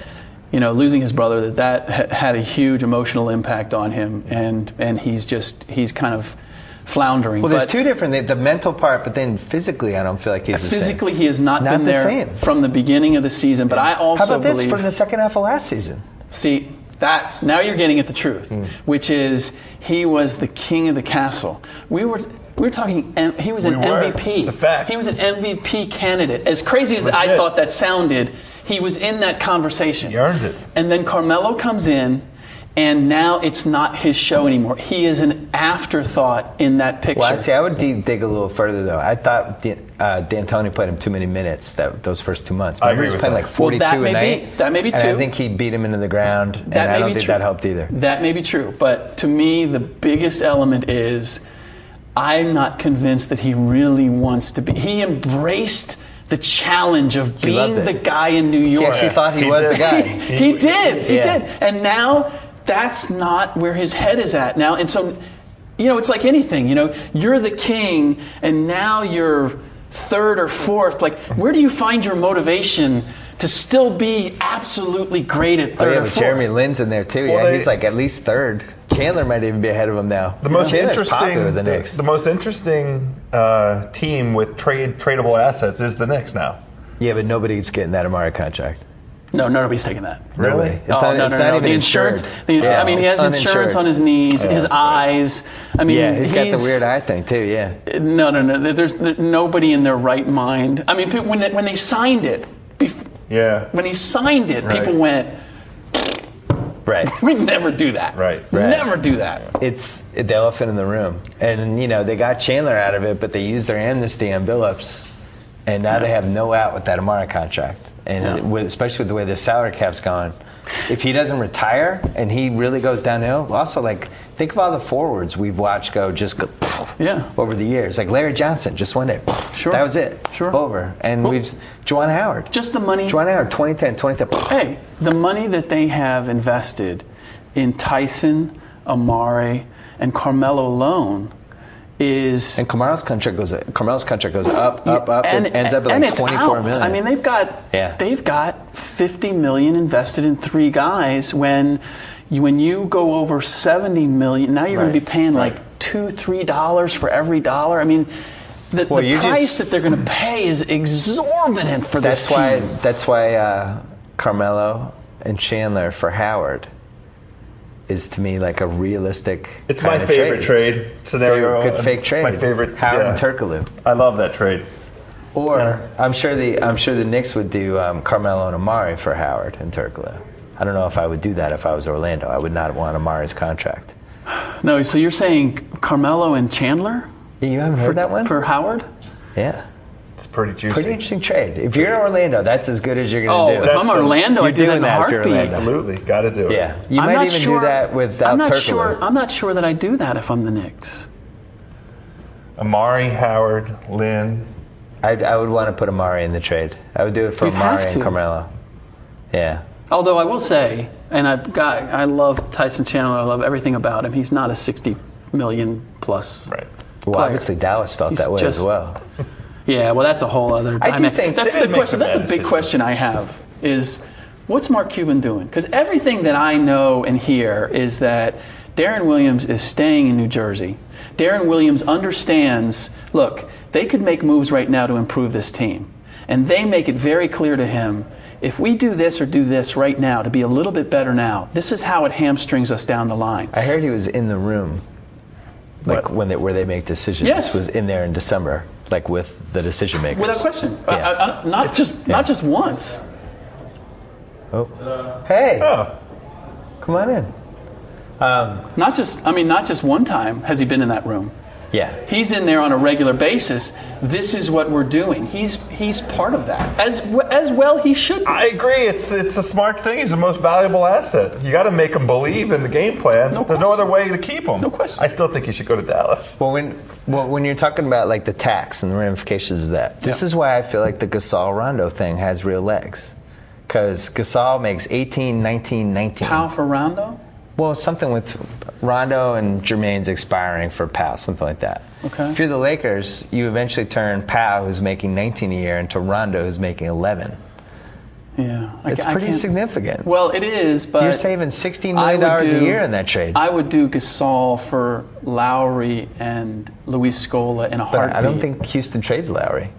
losing his brother, that had a huge emotional impact on him, and he's kind of floundering. Well, there's two different, the mental part, but then physically I don't feel like he's the same. Physically he has not been there from the beginning of the season, but I also How about this from the second half of last season? See, now you're getting at the truth, which is he was the king of the castle. We were talking, he was an MVP. It's a fact. He was an MVP candidate. As crazy as I thought that sounded, he was in that conversation. He earned it. And then Carmelo comes in, and now it's not his show anymore. He is an afterthought in that picture. Well, I would dig a little further, though. I thought D'Antoni played him too many minutes those first 2 months. I agree he was with playing that. 42 a night. That may be true. And I think he beat him into the ground, and I don't think that helped either. That may be true. But to me, the biggest element is I'm not convinced that he really wants to be. He embraced the challenge of being the guy in New York. He actually thought he was the guy. He did. And now that's not where his head is at now. And so, it's like anything, you're the king and now you're third or fourth. Like, where do you find your motivation to still be absolutely great at third or but fourth. Jeremy Lin's in there too. Well, He's like at least third. Chandler might even be ahead of him now. The most Chandler's popular interesting, with the Knicks. the most interesting team with tradable assets is the Knicks now. Yeah, but nobody's getting that Amari contract. No, nobody's taking that. Really? It's not even The insurance. insured. I mean, he has insurance on his knees, his eyes. I mean, Yeah, he's got the weird eye thing too. Yeah. No. There's nobody in their right mind. I mean, when they signed it, when he signed it, people went, Right. we'd never do that. Right. Never do that. It's the elephant in the room, and they got Chandler out of it, but they used their amnesty on Billups, and now they have no out with that Amari contract. And especially with the way the salary cap's gone, if he doesn't retire and he really goes downhill, also think of all the forwards we've watched go over the years. Like Larry Johnson, just one day, that was it, over. And Juwan Howard, just the money. Juwan Howard, 2010. Hey, the money that they have invested in Tyson, Amari, and Carmelo alone. And Carmelo's contract goes up, and ends up at like $24 million. I mean, they've got $50 million invested in three guys. When you go over $70 million, now you're going to be paying like $2-3 for every dollar. I mean, the price that they're going to pay is exorbitant for this team. That's why Carmelo and Chandler for Howard is to me like a realistic. It's my favorite trade scenario. Good fake trade. My favorite. Howard and Turkoglu. I love that trade. Or I'm sure the Knicks would do Carmelo and Amari for Howard and Turkoglu. I don't know if I would do that if I was Orlando. I would not want Amari's contract. No, so you're saying Carmelo and Chandler? You haven't heard that one? For Howard? Yeah. It's pretty juicy. Pretty interesting trade. If you're in Orlando, that's as good as you're going to do. If I'm Orlando, I do that in a heartbeat. Absolutely, got to do it. Yeah, you might even do that without Turkoglu. I'm not sure that I do that if I'm the Knicks. Amari, Howard, Lynn. I would want to put Amari in the trade. I would do it for Amari and Carmelo. Yeah. Although I will say, and I love Tyson Chandler. I love everything about him. He's not a $60 million plus. Right. Well, obviously Dallas felt that way as well. Yeah, well, that's a whole other. I do think that's the question. That's a big question I have. Is what's Mark Cuban doing? Because everything that I know and hear is that Deron Williams is staying in New Jersey. Deron Williams understands. Look, they could make moves right now to improve this team, and they make it very clear to him. If we do this or do this right now to be a little bit better now, this is how it hamstrings us down the line. I heard he was in the room, like where they make decisions. Yes. Was in there in December. Like with the decision makers. Without question. Yeah. Not just once. Oh. Hey. Oh. Come on in. Not just one time has he been in that room. Yeah. He's in there on a regular basis. This is what we're doing. He's part of that. As well he should be. I agree. It's a smart thing. He's the most valuable asset. You got to make him believe in the game plan. There's no other way to keep him. No question. I still think he should go to Dallas. Well, when you're talking about like the tax and the ramifications of that, this is why I feel like the Gasol-Rondo thing has real legs. Because Gasol makes 18, 19, 19. Powell for Rondo? Well, something with Rondo and Jermaine's expiring for Powell, something like that. Okay. If you're the Lakers, you eventually turn Powell, who's making 19 a year, into Rondo, who's making 11. Yeah. It's pretty significant. Well, it is, but you're saving $16 million a year in that trade. I would do Gasol for Lowry and Luis Scola in a heartbeat. But I don't think Houston trades Lowry.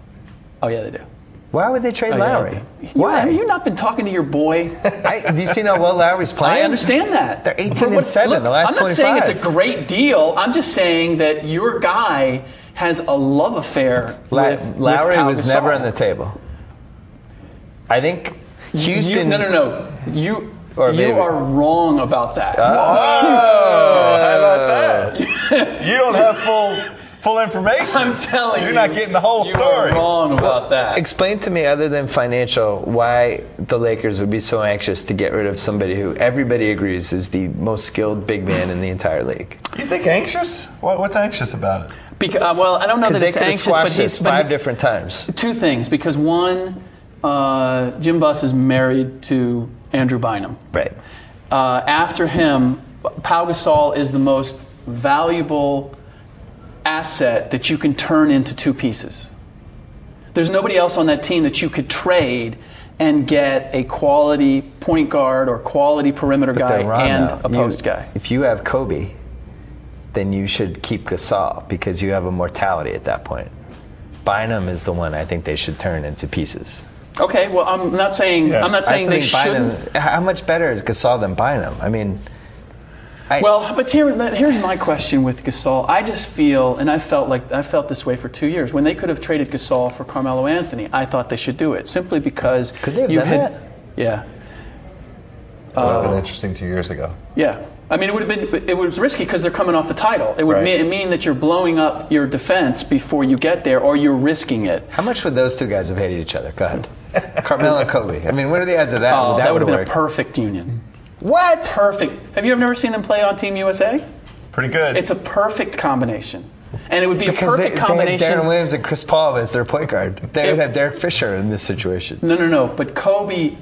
Oh, yeah, they do. Why would they trade Lowry? Why? Have you not been talking to your boy? Have you seen how well Lowry's playing? I understand that. They're 18-7 the last 25. I'm not saying it's a great deal. I'm just saying that your guy has a love affair with Lowry Pau was Gasol. never on the table. I think Houston. No. You maybe. are wrong about that. Oh, how about that? You don't have full information. I'm telling you. You're not getting the whole story. You're wrong about that. Explain to me, other than financial, why the Lakers would be so anxious to get rid of somebody who everybody agrees is the most skilled big man in the entire league. You think anxious? What's anxious about it? Because, I don't know that it's anxious, but he's five different times. Two things. Because one, Jim Buss is married to Andrew Bynum. Right. After him, Pau Gasol is the most valuable asset that you can turn into two pieces. There's nobody else on that team that you could trade and get a quality point guard or quality perimeter guy and a post guy. If you have Kobe, then you should keep Gasol because you have a mortality at that point. Bynum is the one I think they should turn into pieces. Okay, well, I'm not saying they shouldn't. How much better is Gasol than Bynum? I mean, but here's my question with Gasol. I just feel, and I felt this way for 2 years. When they could have traded Gasol for Carmelo Anthony, I thought they should do it simply because could they have done that? Yeah. That would have been interesting 2 years ago. Yeah. I mean, it was risky because they're coming off the title. It would mean that you're blowing up your defense before you get there, or you're risking it. How much would those two guys have hated each other? Go ahead. Carmelo and Kobe. I mean, what are the odds of that? Oh, that would have been a perfect union. What? Perfect. Have you never seen them play on Team USA? Pretty good. It's a perfect combination. And it would be a perfect combination. They had Darren Williams and Chris Paul as their point guard. They would have Derek Fisher in this situation. No. But Kobe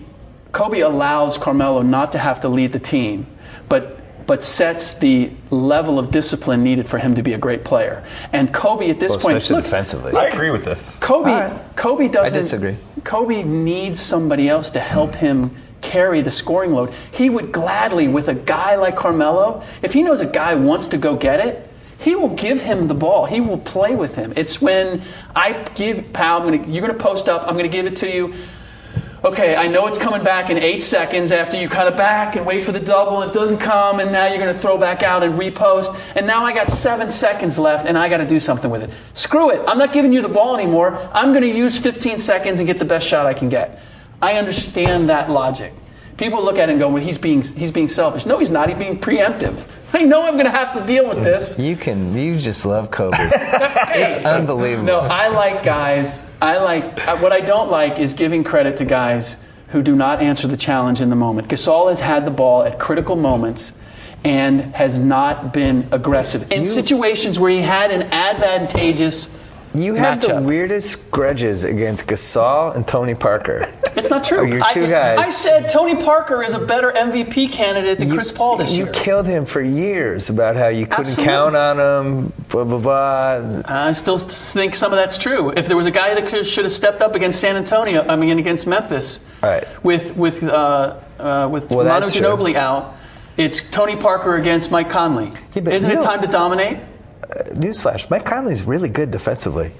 allows Carmelo not to have to lead the team, but sets the level of discipline needed for him to be a great player. And Kobe at this point, especially defensively. I agree with this. Kobe doesn't. I disagree. Kobe needs somebody else to help him carry the scoring load. He would gladly, with a guy like Carmelo, if he knows a guy wants to go get it, he will give him the ball. He will play with him. It's when I give Pal, you're going to post up, I'm going to give it to you. Okay, I know it's coming back in 8 seconds after you cut it back and wait for the double. It doesn't come, and now you're going to throw back out and repost. And now I got 7 seconds left, and I got to do something with it. Screw it. I'm not giving you the ball anymore. I'm going to use 15 seconds and get the best shot I can get. I understand that logic. People look at it and go, well, he's being selfish. No, he's not. He's being preemptive. I know I'm going to have to deal with this. You just love Kobe. It's unbelievable. No, I like guys. What I don't like is giving credit to guys who do not answer the challenge in the moment. Gasol has had the ball at critical moments and has not been aggressive in situations where he had an advantageous You have the weirdest grudges against Gasol and Tony Parker. It's not true. Your two guys. I said Tony Parker is a better MVP candidate than Chris Paul this year. You killed him for years about how you couldn't count on him, blah, blah, blah. I still think some of that's true. If there was a guy that should have stepped up against against Memphis, with Manu Ginobili out, it's Tony Parker against Mike Conley. Isn't it time to dominate? Newsflash, Mike Conley's really good defensively.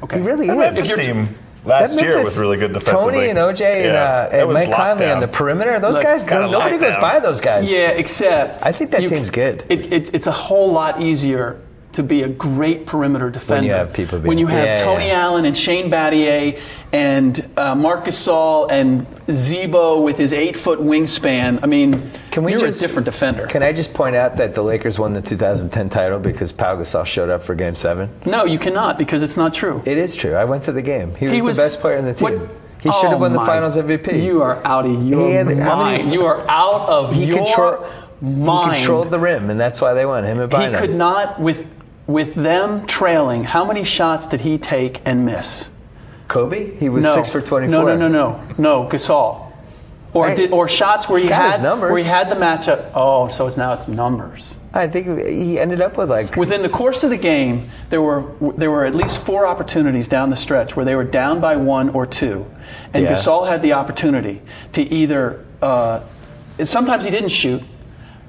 Okay. He really is. Memphis team last year was really good defensively. Tony and OJ and Mike Conley on the perimeter, those guys, nobody goes by those guys. Yeah, except I think that team's good. It's a whole lot easier to be a great perimeter defender when you have Tony Allen and Shane Battier and Marc Gasol and Zebo with his 8-foot wingspan. I mean, you're a different defender. Can I just point out that the Lakers won the 2010 title because Pau Gasol showed up for Game 7? No, you cannot, because it's not true. It is true. I went to the game. He was the best player in the team. He should have won the Finals MVP. You are out of your mind. You are out of your mind. He controlled the rim, and that's why they won. Him and Bynum. He could not, with them trailing, how many shots did he take and miss? Kobe? He was 6 for 24. No, Gasol. Or shots where he had the matchup. Oh, so now it's numbers. I think he ended up with within the course of the game, there were at least 4 opportunities down the stretch where they were down by 1 or 2, and Gasol had the opportunity to either. Sometimes he didn't shoot.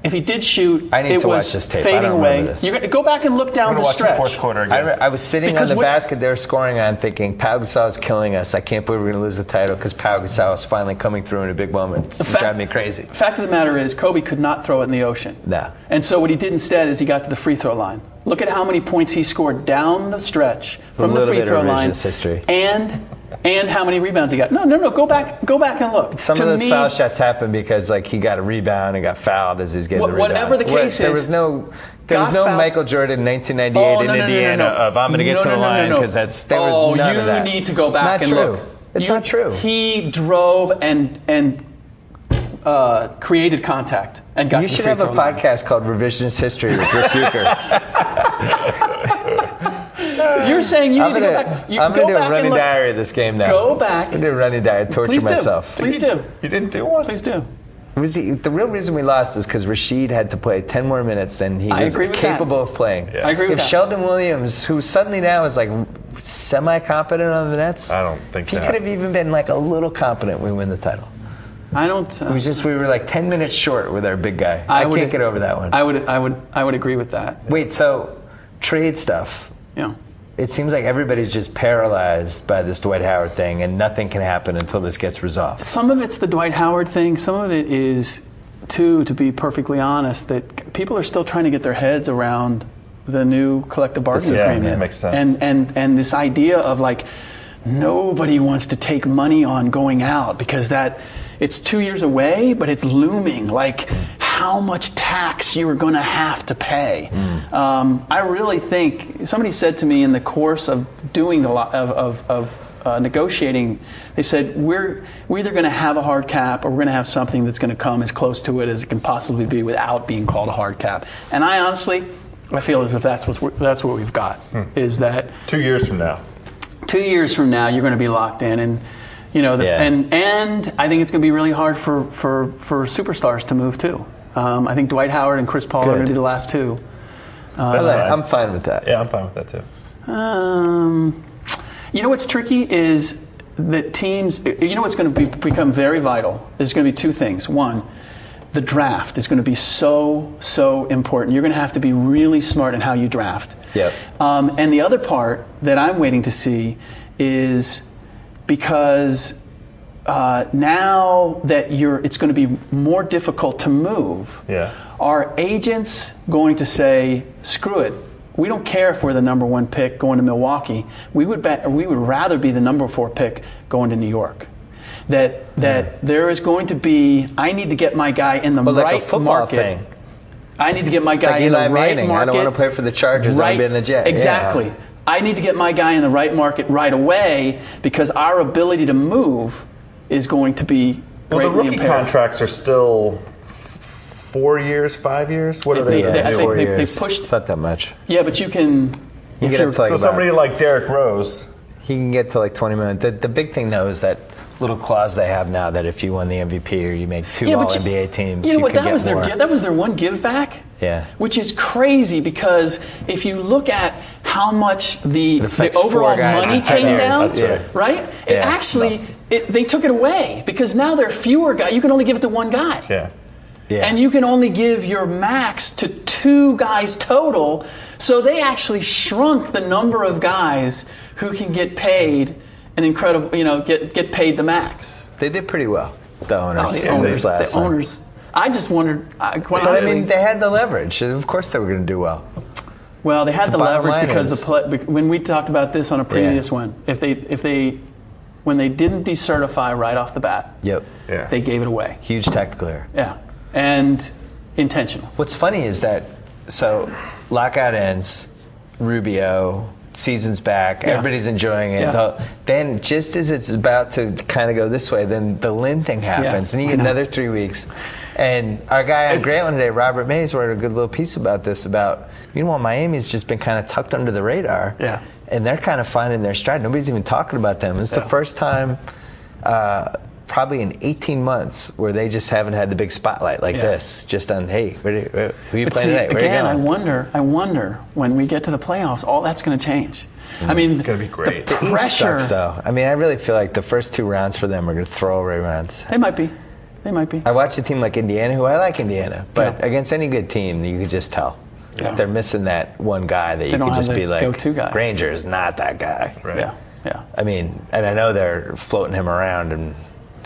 If he did shoot, it was fading away. You go back and look down the stretch. Watch the fourth quarter again. I was sitting on the basket they were scoring on thinking, Pau Gasol is killing us. I can't believe we're going to lose the title because Pau Gasol is finally coming through in a big moment. This is driving me crazy. The fact of the matter is, Kobe could not throw it in the ocean. No. And so what he did instead is he got to the free throw line. Look at how many points he scored down the stretch from the free throw line. History. And how many rebounds he got. No, go back and look. Some of those foul shots happened because he got a rebound and got fouled as he was getting the rebound. Whatever the case is. There was no Michael Jordan in 1998 in Indiana of I'm going to get to the line because there was none of that. You need to go back and look. It's not true. He drove and created contact and got You to the should free have a throw line. podcast called Revisionist History with Rick Bucher. You're saying you need to go back. I'm going to do a running diary of this game now. Go back. I'm going to do a running diary, torture myself. Please do. You didn't do one? Please do. The real reason we lost is because Rasheed had to play 10 more minutes than he was capable of playing. I agree with that. If Sheldon Williams, who suddenly now is like semi-competent on the Nets, I don't think he could have even been like a little competent when we win the title. I don't. It was just we were like 10 minutes short with our big guy. I can't get over that one. I would agree with that. Wait, so trade stuff. Yeah. It seems like everybody's just paralyzed by this Dwight Howard thing, and nothing can happen until this gets resolved. Some of it's the Dwight Howard thing. Some of it is, too, to be perfectly honest, that people are still trying to get their heads around the new collective bargaining agreement. Yeah, that makes sense. And this idea of like nobody wants to take money on going out because it's 2 years away, but it's looming. Like how much tax you are going to have to pay. I really think somebody said to me in the course of doing negotiating, they said we're either going to have a hard cap or we're going to have something that's going to come as close to it as it can possibly be without being called a hard cap. And I feel as if that's what we've got. Is that 2 years from now? 2 years from now, you're going to be locked in, and and I think it's going to be really hard for superstars to move too. I think Dwight Howard and Chris Paul are going to be the last two. I'm fine with that. Yeah, I'm fine with that too. You know what's tricky is that teams. You know what's going to become very vital. There's going to be two things. One, the draft is going to be so important. You're going to have to be really smart in how you draft. Yep. And the other part that I'm waiting to see is because now that it's going to be more difficult to move. Yeah. Are agents going to say, screw it? We don't care if we're the number 1 pick going to Milwaukee. We would rather be the number 4 pick going to New York. That there is going to be, I need to get my guy in the right like a football market. Thing. I need to get my guy like in Eli the right Manning. market. I don't want to play for the Chargers. I'm being the Jet. Exactly. Yeah. I need to get my guy in the right market right away because our ability to move is going to be greatly the rookie impaired. contracts are still 4 years, 5 years. What are they? They pushed. It's not that much. Yeah, but you can. You get up to like somebody like Derrick Rose, he can get to like 20 million. The big thing though is that little clause they have now that if you win the MVP or you make 2 All-NBA teams, you know what? That was their one give back. Yeah. Which is crazy because if you look at how much the overall money came down, right? It actually they took it away because now there are fewer guys. You can only give it to one guy. Yeah. Yeah. And you can only give your max to 2 guys total. So they actually shrunk the number of guys who can get paid an incredible, get paid the max. They did pretty well, the owners. The owners. I just wondered. They had the leverage. Of course they were going to do well. Well, they had the leverage because when we talked about this on a previous one, when they didn't decertify right off the bat, they gave it away. Huge tactical error. Yeah, and intentional. What's funny is that lockout ends, Rubio. Season's back. Everybody's enjoying it. Yeah. Then, just as it's about to kind of go this way, then the Lynn thing happens, and you get another 3 weeks. And our guy on Grant one today, Robert Mays, wrote a good little piece about this. Meanwhile, Miami's just been kind of tucked under the radar. Yeah. And they're kind of finding their stride. Nobody's even talking about them. It's the first time, probably in 18 months, where they just haven't had the big spotlight like this. Just on, hey, who are you playing today? Where again, are you going? I wonder when we get to the playoffs, all that's going to change. I mean, it's going to be great. The pressure. Sucks, though. I mean, I really feel like the first 2 rounds for them are going to throw away rounds. They might be. I watch a team like Indiana, who I like Indiana, but against any good team, you could just tell. Yeah. They're missing that one guy that you could just be like, go-to guy. Ranger's not that guy. Right. Yeah. I mean, and I know they're floating him around and,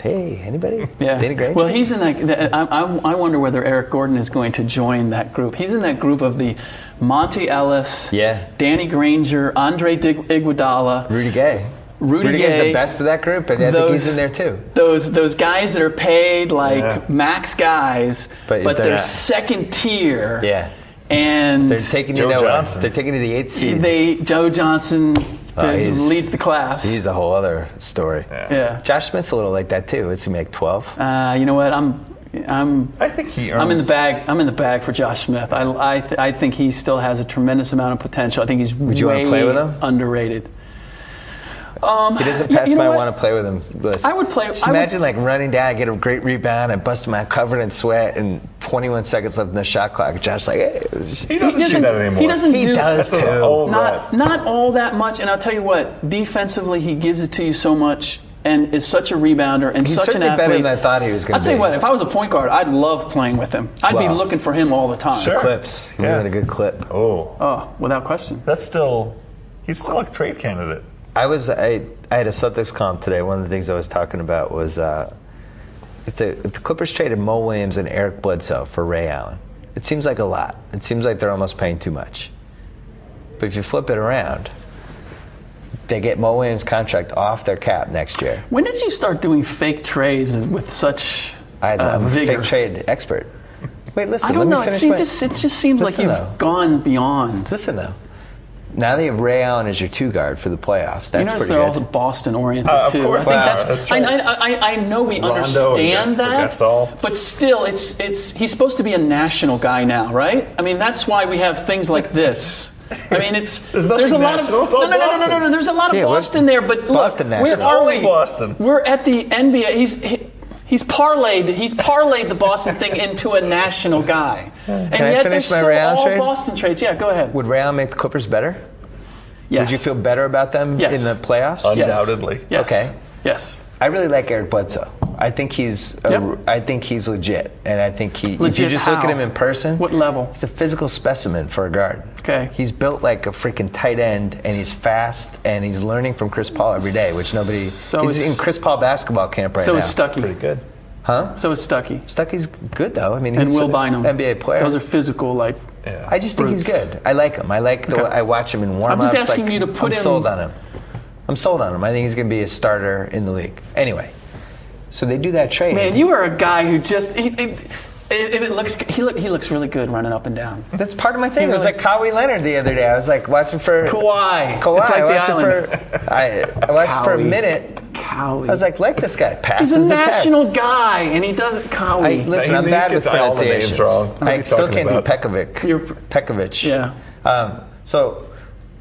hey, anybody? Yeah. Danny Granger? Well, he's in that. I wonder whether Eric Gordon is going to join that group. He's in that group of the Monty Ellis, Danny Granger, Andre Iguodala, Rudy Gay. Rudy Gay's the best of that group, and I think he's in there too. Those guys that are paid like max guys, but they're second tier. Yeah. And they're taking you Johnson. They're taking you to the 8th seed. Joe Johnson leads the class. He's a whole other story. Yeah. Josh Smith's a little like that too. It's like 12. You know what? I think he earns. I'm in the bag for Josh Smith. I think he still has a tremendous amount of potential. I think he's Would you want to play with him? Underrated. He doesn't pass you know my what? want to play with him list. I would play. Just imagine like running down, get a great rebound, and bust him out covered in sweat, and 21 seconds left in the shot clock. Josh's like, hey. He doesn't do that anymore. He doesn't He do does That's too. an old rap. not all that much. And I'll tell you what, defensively, he gives it to you so much, and is such a rebounder and He's such an certainly athlete. better than I thought he was going I'll to be. tell you what, if I was a point guard, I'd love playing with him. I'd be Wow. looking for him all the time. Sure. Clips. He's Yeah. in a good clip. Oh, Without question. he's still a trade candidate. I had a Celtics comp today. One of the things I was talking about was if the Clippers traded Mo Williams and Eric Bledsoe for Ray Allen, it seems like a lot. It seems like they're almost paying too much. But if you flip it around, they get Mo Williams' contract off their cap next year. When did you start doing fake trades with such I'm a vigor? fake trade expert. Wait, listen. I don't know. Let me It finish just seems like Listen, you've though. gone beyond. Listen though. Now they have Ray Allen as your 2 guard for the playoffs. That's You notice pretty they're good. all Boston oriented Of too. course I think they are. that's. That's right. I know we Rondo understand and that, Gasol. but still, it's he's supposed to be a national guy now, right? I mean, that's why we have things like this. I mean, there's a lot of national. It's all no. Boston. There's a lot of Yeah, what- Boston there, but Boston look, national. where are Only we? Boston. We're at the NBA. He's parlayed the Boston thing into a national guy, and Can I yet finish they're my still Ray Allen all trade? Boston trades. Yeah, go ahead. Would Ray Allen make the Clippers better? Yes. Would you feel better about them Yes. in the playoffs? Yes. Undoubtedly. Yes. Okay. Yes. I really like Eric Bledsoe. I think he's legit, and I think if you Legit just look at how? him in person, What level? he's a physical specimen for a guard. Okay. He's built like a freaking tight end, and he's fast, and he's learning from Chris Paul every day, which nobody. He's in Chris Paul basketball camp right So now. is Stuckey. Pretty good. Huh? So is Stuckey. Stuckey's good though. I mean, And he's Will an Bynum. NBA player. Those are physical, like. Yeah. I just think he's brutes. good. I like him. I like the way I watch him in warm-ups. I'm just asking you to put I'm him- sold on him. I'm sold on him. I think he's going to be a starter in the league. Anyway, so they do that trade. Man, you are a guy who just. He looks really good running up and down. That's part of my thing. He It was really- like Kawhi Leonard the other day. I was like watching for Kawhi. Kawhi. It's like I the watched island. him I watched for a Cowie. minute. Cowie. I was like this guy passes He's a the test. national guy, and he doesn't. Cowie. Listen, I'm He bad gets with all the names pronunciations. wrong. What are I you still talking can't about? do Pekovic. Yeah. So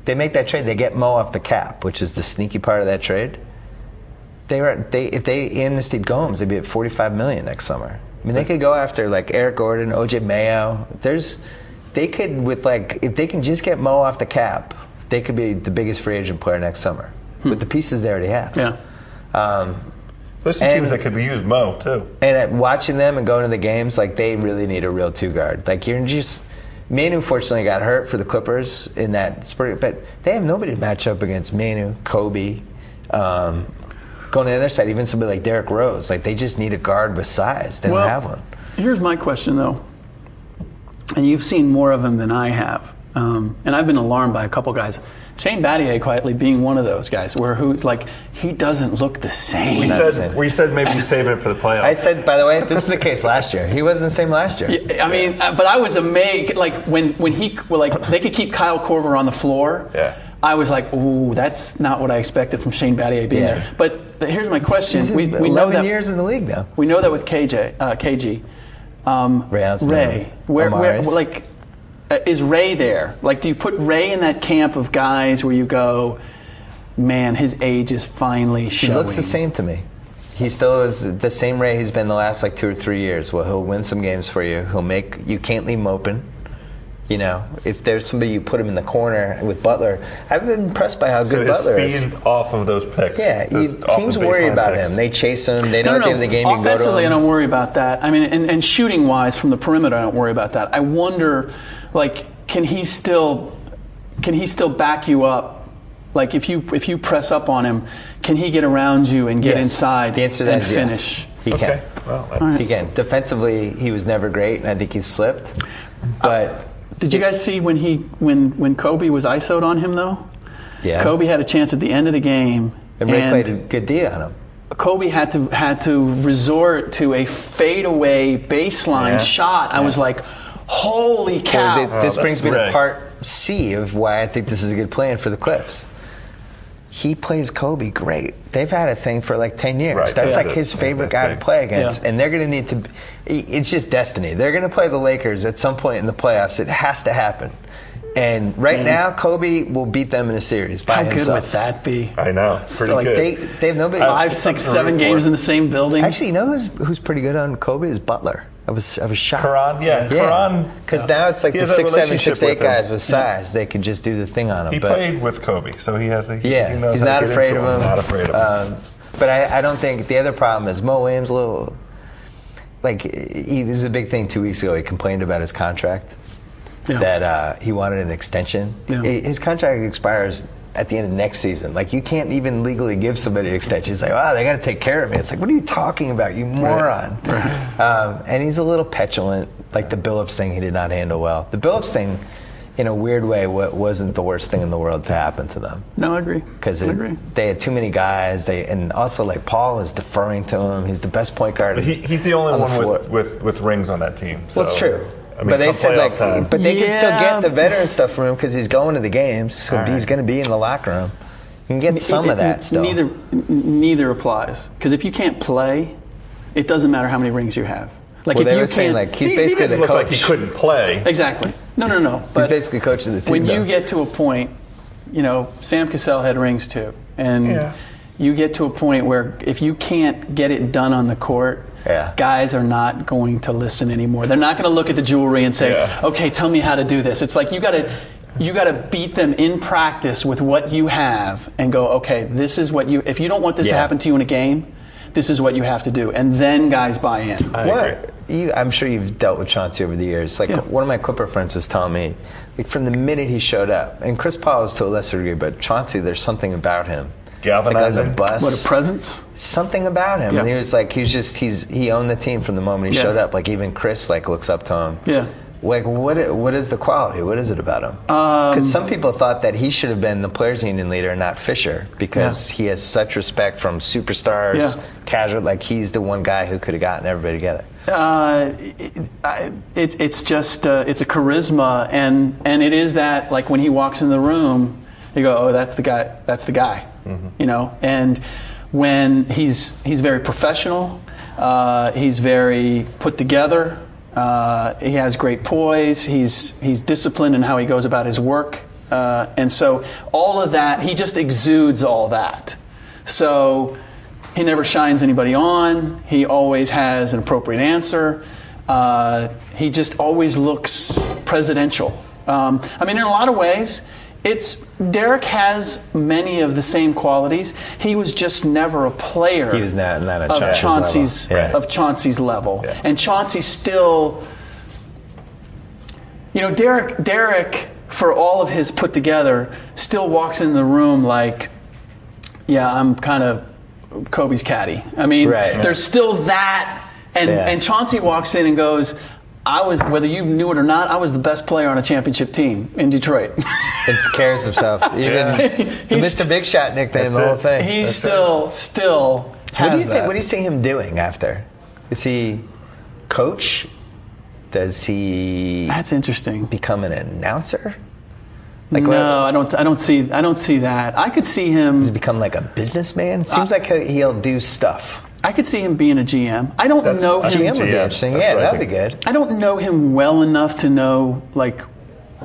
they make that trade. They get Mo off the cap, which is the sneaky part of that trade. If they amnestied Gomes, they'd be at $45 million next summer. I mean, they could go after like Eric Gordon, OJ Mayo. They could if they can just get Mo off the cap, they could be the biggest free agent player next summer with the pieces they already have. Yeah. There's some teams that could use Mo too. And watching them and going to the games, like they really need a real 2 guard. Like Manu fortunately got hurt for the Clippers in that spurt, but they have nobody to match up against Manu, Kobe. Going to the other side, even somebody like Derrick Rose, like they just need a guard with size. They don't have one. Here's my question though, and you've seen more of him than I have, and I've been alarmed by a couple guys. Shane Battier quietly being one of those guys, he doesn't look the same. We said maybe save it for the playoffs. I said, by the way, this was the case last year. He wasn't the same last year. I mean, but I was amazed, like when they could keep Kyle Korver on the floor. Yeah. I was like, ooh, that's not what I expected from Shane Battier being there. But here's my question: He's we 11 know that years in the league now. we know that with KG. Ray, where is Ray there? Like, do you put Ray in that camp of guys where you go, man, his age is finally showing? He looks the same to me. He still is the same Ray he's been the last 2 or 3 years. Well, he'll win some games for you. You can't leave him open. You know, if there's somebody you put him in the corner with Butler, I've been impressed by how good Butler is. Speed off of those picks. Yeah, teams worry about him. They chase him. They know at the end of the game you can go to him. Offensively, I don't worry about that. I mean, and shooting-wise from the perimeter, I don't worry about that. I wonder, can he still back you up? Like, if you press up on him, can he get around you and get inside the answer to that and is finish? Yes. He can. Well, he can. Defensively, he was never great, and I think he's slipped. But did you guys see when Kobe was ISO'd on him though? Yeah. Kobe had a chance at the end of the game. And Ray played a good D on him. Kobe had to resort to a fadeaway baseline shot. I was like, holy cow. Well, this brings me Ray. to part C of why I think this is a good plan for the Clips. He plays Kobe great. They've had a thing for 10 years. Right, That's yeah. his favorite guy to play against. Yeah. And they're going to need to, it's just destiny. They're going to play the Lakers at some point in the playoffs. It has to happen. And now, Kobe will beat them in a series by himself. How good would that be? I know. Pretty good. They have nobody. 5, 6, 7 games in the same building. Actually, you know who's pretty good on Kobe is Butler. I was shocked. Karan, Karan. Because now it's like the 6'7", 6'8" guys with size. They can just do the thing on him. He played with Kobe, so he has. He knows he's how not to get afraid into of him. Not afraid of him. But I don't think the other problem is Mo Williams a little. Like this is a big thing 2 weeks ago. He complained about his contract. That he wanted an extension. His contract expires at the end of next season. Like, you can't even legally give somebody an extension. It's like, wow, they got to take care of me. It's like, what are you talking about, you moron? Right. And he's a little petulant. Like the Billups thing, he did not handle well. The Billups thing, in a weird way, wasn't the worst thing in the world to happen to them. No, I agree. Because they had too many guys. And also, like, Paul is deferring to him. He's the best point guard. He's the only one with rings on that team. So. Well, it's true. I mean, but they said but they can still get the veteran stuff from him because he's going to the games. So he's going to be in the locker room. You can get some of that still. Neither applies, because if you can't play, it doesn't matter how many rings you have. Like, if they you were saying, like, he's basically the coach. Like he couldn't play. Exactly. No. But he's basically coaching the team. When you get to a point, Sam Cassell had rings too, and you get to a point where if you can't get it done on the court. Guys are not going to listen anymore. They're not going to look at the jewelry and say, okay, tell me how to do this. It's like you got to beat them in practice with what you have and go, okay, this is what if you don't want this to happen to you in a game, this is what you have to do. And then guys buy in. I'm sure you've dealt with Chauncey over the years. Like one of my Clipper friends was telling me, like, from the minute he showed up, and Chris Paul was to a lesser degree, but Chauncey, there's something about him. Galvanizing. Like on the bus. What a presence. Something about him. And he was like, he owned the team from the moment he showed up. Like, even Chris looks up to him. Yeah. Like, what is the quality? What is it about him? Because some people thought that he should have been the players union leader, not Fisher, because he has such respect from superstars, casual. Like, he's the one guy who could have gotten everybody together. It's just it's a charisma, and it is that, like, when he walks in the room, you go, oh, that's the guy. That's the guy. Mm-hmm. And when he's very professional, he's very put together. He has great poise. He's disciplined in how he goes about his work, and so all of that, he just exudes all that. So he never shines anybody on. He always has an appropriate answer. He just always looks presidential. I mean, in a lot of ways, Derrick has many of the same qualities. He was just never a player. He was not of Chauncey's level. Yeah. And Chauncey still, Derrick, for all of his put together, still walks in the room like, I'm kind of Kobe's caddy. I mean, there's still that, and Chauncey walks in and goes, whether you knew it or not, I was the best player on a championship team in Detroit. It cares himself. Even the Mr. Big Shot nickname, the whole thing. He still has that. What do you see him doing after? Does he coach? Does he? That's interesting. Become an announcer? I don't see that. I could see him. Does he become like a businessman? Seems like he'll do stuff. I could see him being a GM. I don't know him. GM would be interesting. That'd be good. I don't know him well enough to know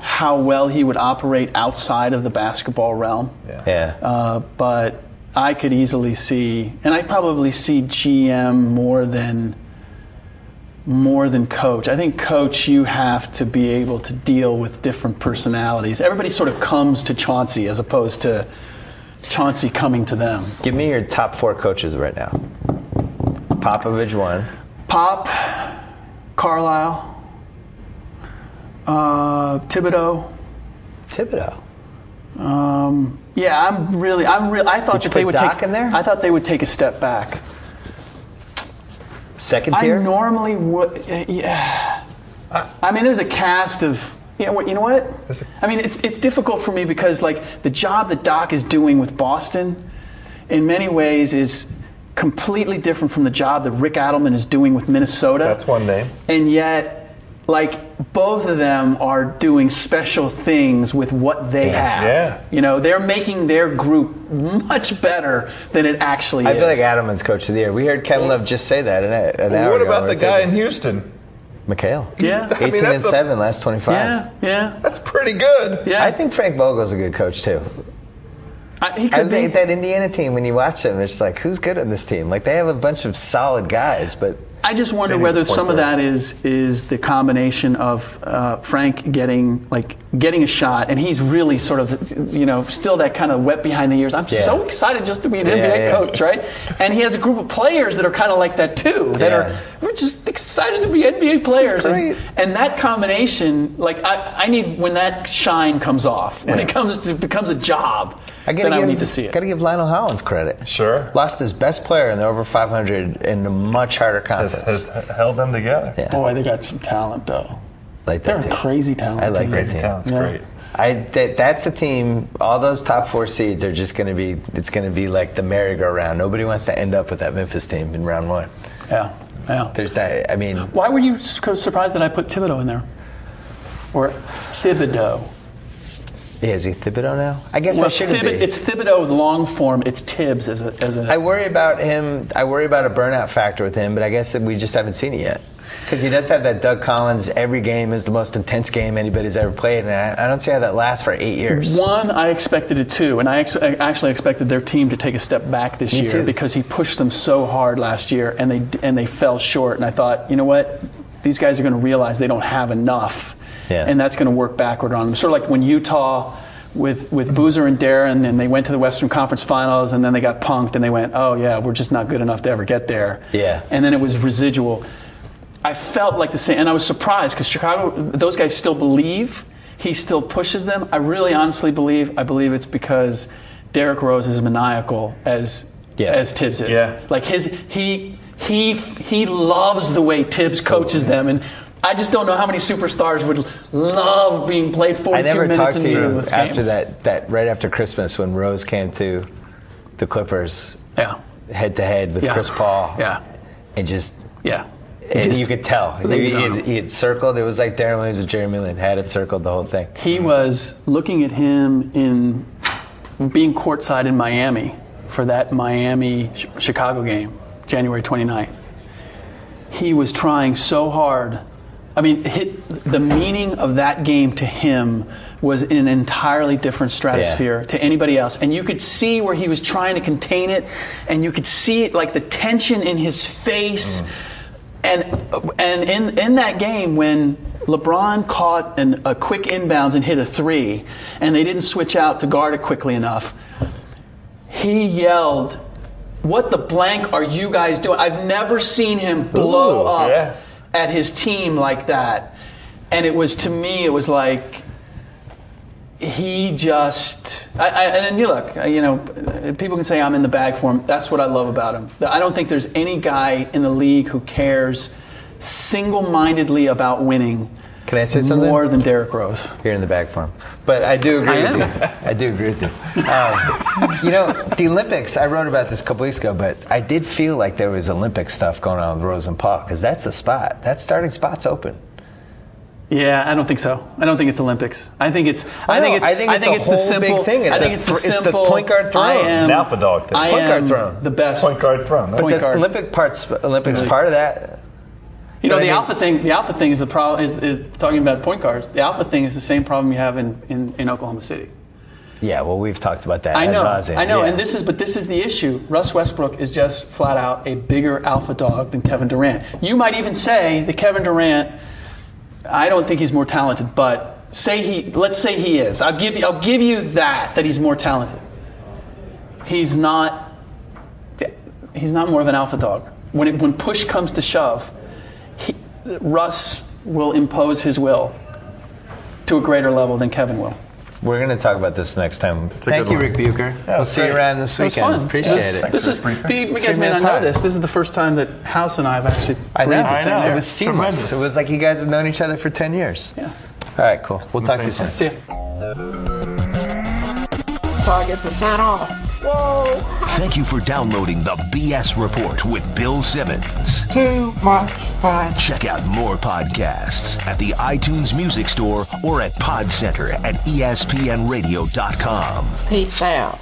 how well he would operate outside of the basketball realm. But I could easily see, and I probably see GM more than coach. I think coach, you have to be able to deal with different personalities. Everybody sort of comes to Chauncey as opposed to Chauncey coming to them. Give me your top 4 coaches right now. Popovich 1. Pop, Carlisle, Thibodeau. I thought that they would take. In there? I thought they would take a step back. Second tier? I normally would. I mean, there's a cast of. You know what? I mean, it's difficult for me because the job that Doc is doing with Boston, in many ways, is completely different from the job that Rick Adelman is doing with Minnesota. That's one name. And yet, both of them are doing special things with what they have. Yeah. They're making their group much better than it actually is. I feel like Adelman's coach of the year. We heard Kevin Love just say that an hour ago. What about the guy in Houston? Mikhail. Yeah. 18 and 7 last 25. Yeah. That's pretty good. Yeah. I think Frank Vogel's a good coach too. He could be. That Indiana team, when you watch them, it's like, who's good on this team? Like, they have a bunch of solid guys, but I just wonder whether some of that is the combination of Frank getting a shot, and he's really sort of, still that kind of wet behind the ears. I'm so excited just to be an NBA coach, right? And he has a group of players that are kind of like that too, we're just excited to be NBA players. And that combination, I need when that shine comes off, when it becomes a job, then I need to see it. Got to give Lionel Hollins credit. Sure. Lost his best player in the over 500 in a much harder conference. Has held them together. Yeah. Boy, they got some talent though. They're a crazy talent. I like that team. Talent's great. That's a team. All those top 4 seeds are just going to be. It's going to be like the merry-go-round. Nobody wants to end up with that Memphis team in round 1. Yeah. There's that. I mean. Why were you surprised that I put Thibodeau in there? Or Thibodeau? Yeah, is he Thibodeau now? I guess I shouldn't be. It's Thibodeau, the long form. It's Tibbs as a. I worry about him. I worry about a burnout factor with him, but I guess we just haven't seen it yet. Because he does have that Doug Collins, every game is the most intense game anybody's ever played, and I don't see how that lasts for 8 years. One, I expected it too, and I actually expected their team to take a step back this year because he pushed them so hard last year, and they fell short. And I thought, you know what, these guys are going to realize they don't have enough. Yeah. And that's going to work backward on them. Sort of like when Utah with Boozer and Darren, and they went to the Western Conference Finals, and then they got punked, and they went, oh yeah, we're just not good enough to ever get there. Yeah. And then it was residual. I felt like the same, and I was surprised because Chicago, those guys still believe. He still pushes them. I really honestly believe. I believe it's because Derrick Rose is maniacal as Tibbs is. Yeah. Like he loves the way Tibbs coaches them, and I just don't know how many superstars would love being played 42 minutes in meaningless games. After that right after Christmas when Rose came to the Clippers, head to head with Chris Paul, and just and you could tell he had circled. It was like Darren Williams and Jeremy Lin had it circled the whole thing. He was looking at him in being courtside in Miami for that Miami-Chicago game, January 29th. He was trying so hard. I mean, the meaning of that game to him was in an entirely different stratosphere to anybody else. And you could see where he was trying to contain it, and you could see it, like the tension in his face. And in that game, when LeBron caught a quick inbounds and hit a 3, and they didn't switch out to guard it quickly enough, he yelled, "What the blank are you guys doing?" I've never seen him blow up at his team like that. And it was, to me, it was like he just and you look, people can say I'm in the bag for him. That's what I love about him. I don't think there's any guy in the league who cares single-mindedly about winning. Can I say something? More than Derrick Rose. You're in the bag for him. But I do agree with you. I do agree with you. The Olympics, I wrote about this a couple weeks ago, but I did feel like there was Olympic stuff going on with Rose and Paul, because that's a spot. That starting spot's open. Yeah, I don't think so. I don't think it's Olympics. I think it's the simple big thing. It's the point guard throne. It's an alpha dog thing. Point guard throne. The best. Point guard throne. Olympics part of that. The alpha thing is the problem. Is talking about point guards. The alpha thing is the same problem you have in Oklahoma City. Yeah, well, we've talked about that. I know, yeah. and this is the issue. Russ Westbrook is just flat out a bigger alpha dog than Kevin Durant. You might even say that Kevin Durant, I don't think he's more talented, but let's say he is. I'll give you that he's more talented. He's not more of an alpha dog. When push comes to shove, Russ will impose his will to a greater level than Kevin will. We're going to talk about this next time. Thank you, Rick Bucher. We'll see you around this weekend. It was fun. Appreciate it. You guys may not know this. This is the first time that House and I have actually breathed the same air. It was seamless. Tremendous. It was like you guys have known each other for 10 years. Yeah. All right, cool. We'll talk to you soon. See ya. So I get to sign off. Whoa. Thank you for downloading the BS Report with Bill Simmons. Too much fun. Check out more podcasts at the iTunes Music Store or at PodCenter at ESPNRadio.com. Peace out.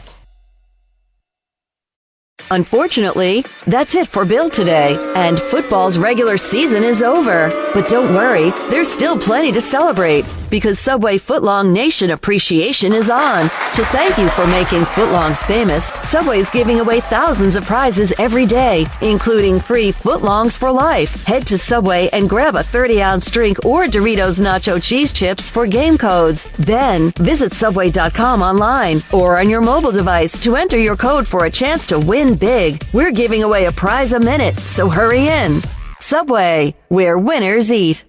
Unfortunately, that's it for Bill today, and football's regular season is over. But don't worry, there's still plenty to celebrate, because Subway Footlong Nation Appreciation is on. To thank you for making footlongs famous, Subway's giving away thousands of prizes every day, including free footlongs for life. Head to Subway and grab a 30-ounce drink or Doritos Nacho Cheese Chips for game codes. Then, visit Subway.com online or on your mobile device to enter your code for a chance to win big. We're giving away a prize a minute, so hurry in. Subway, where winners eat.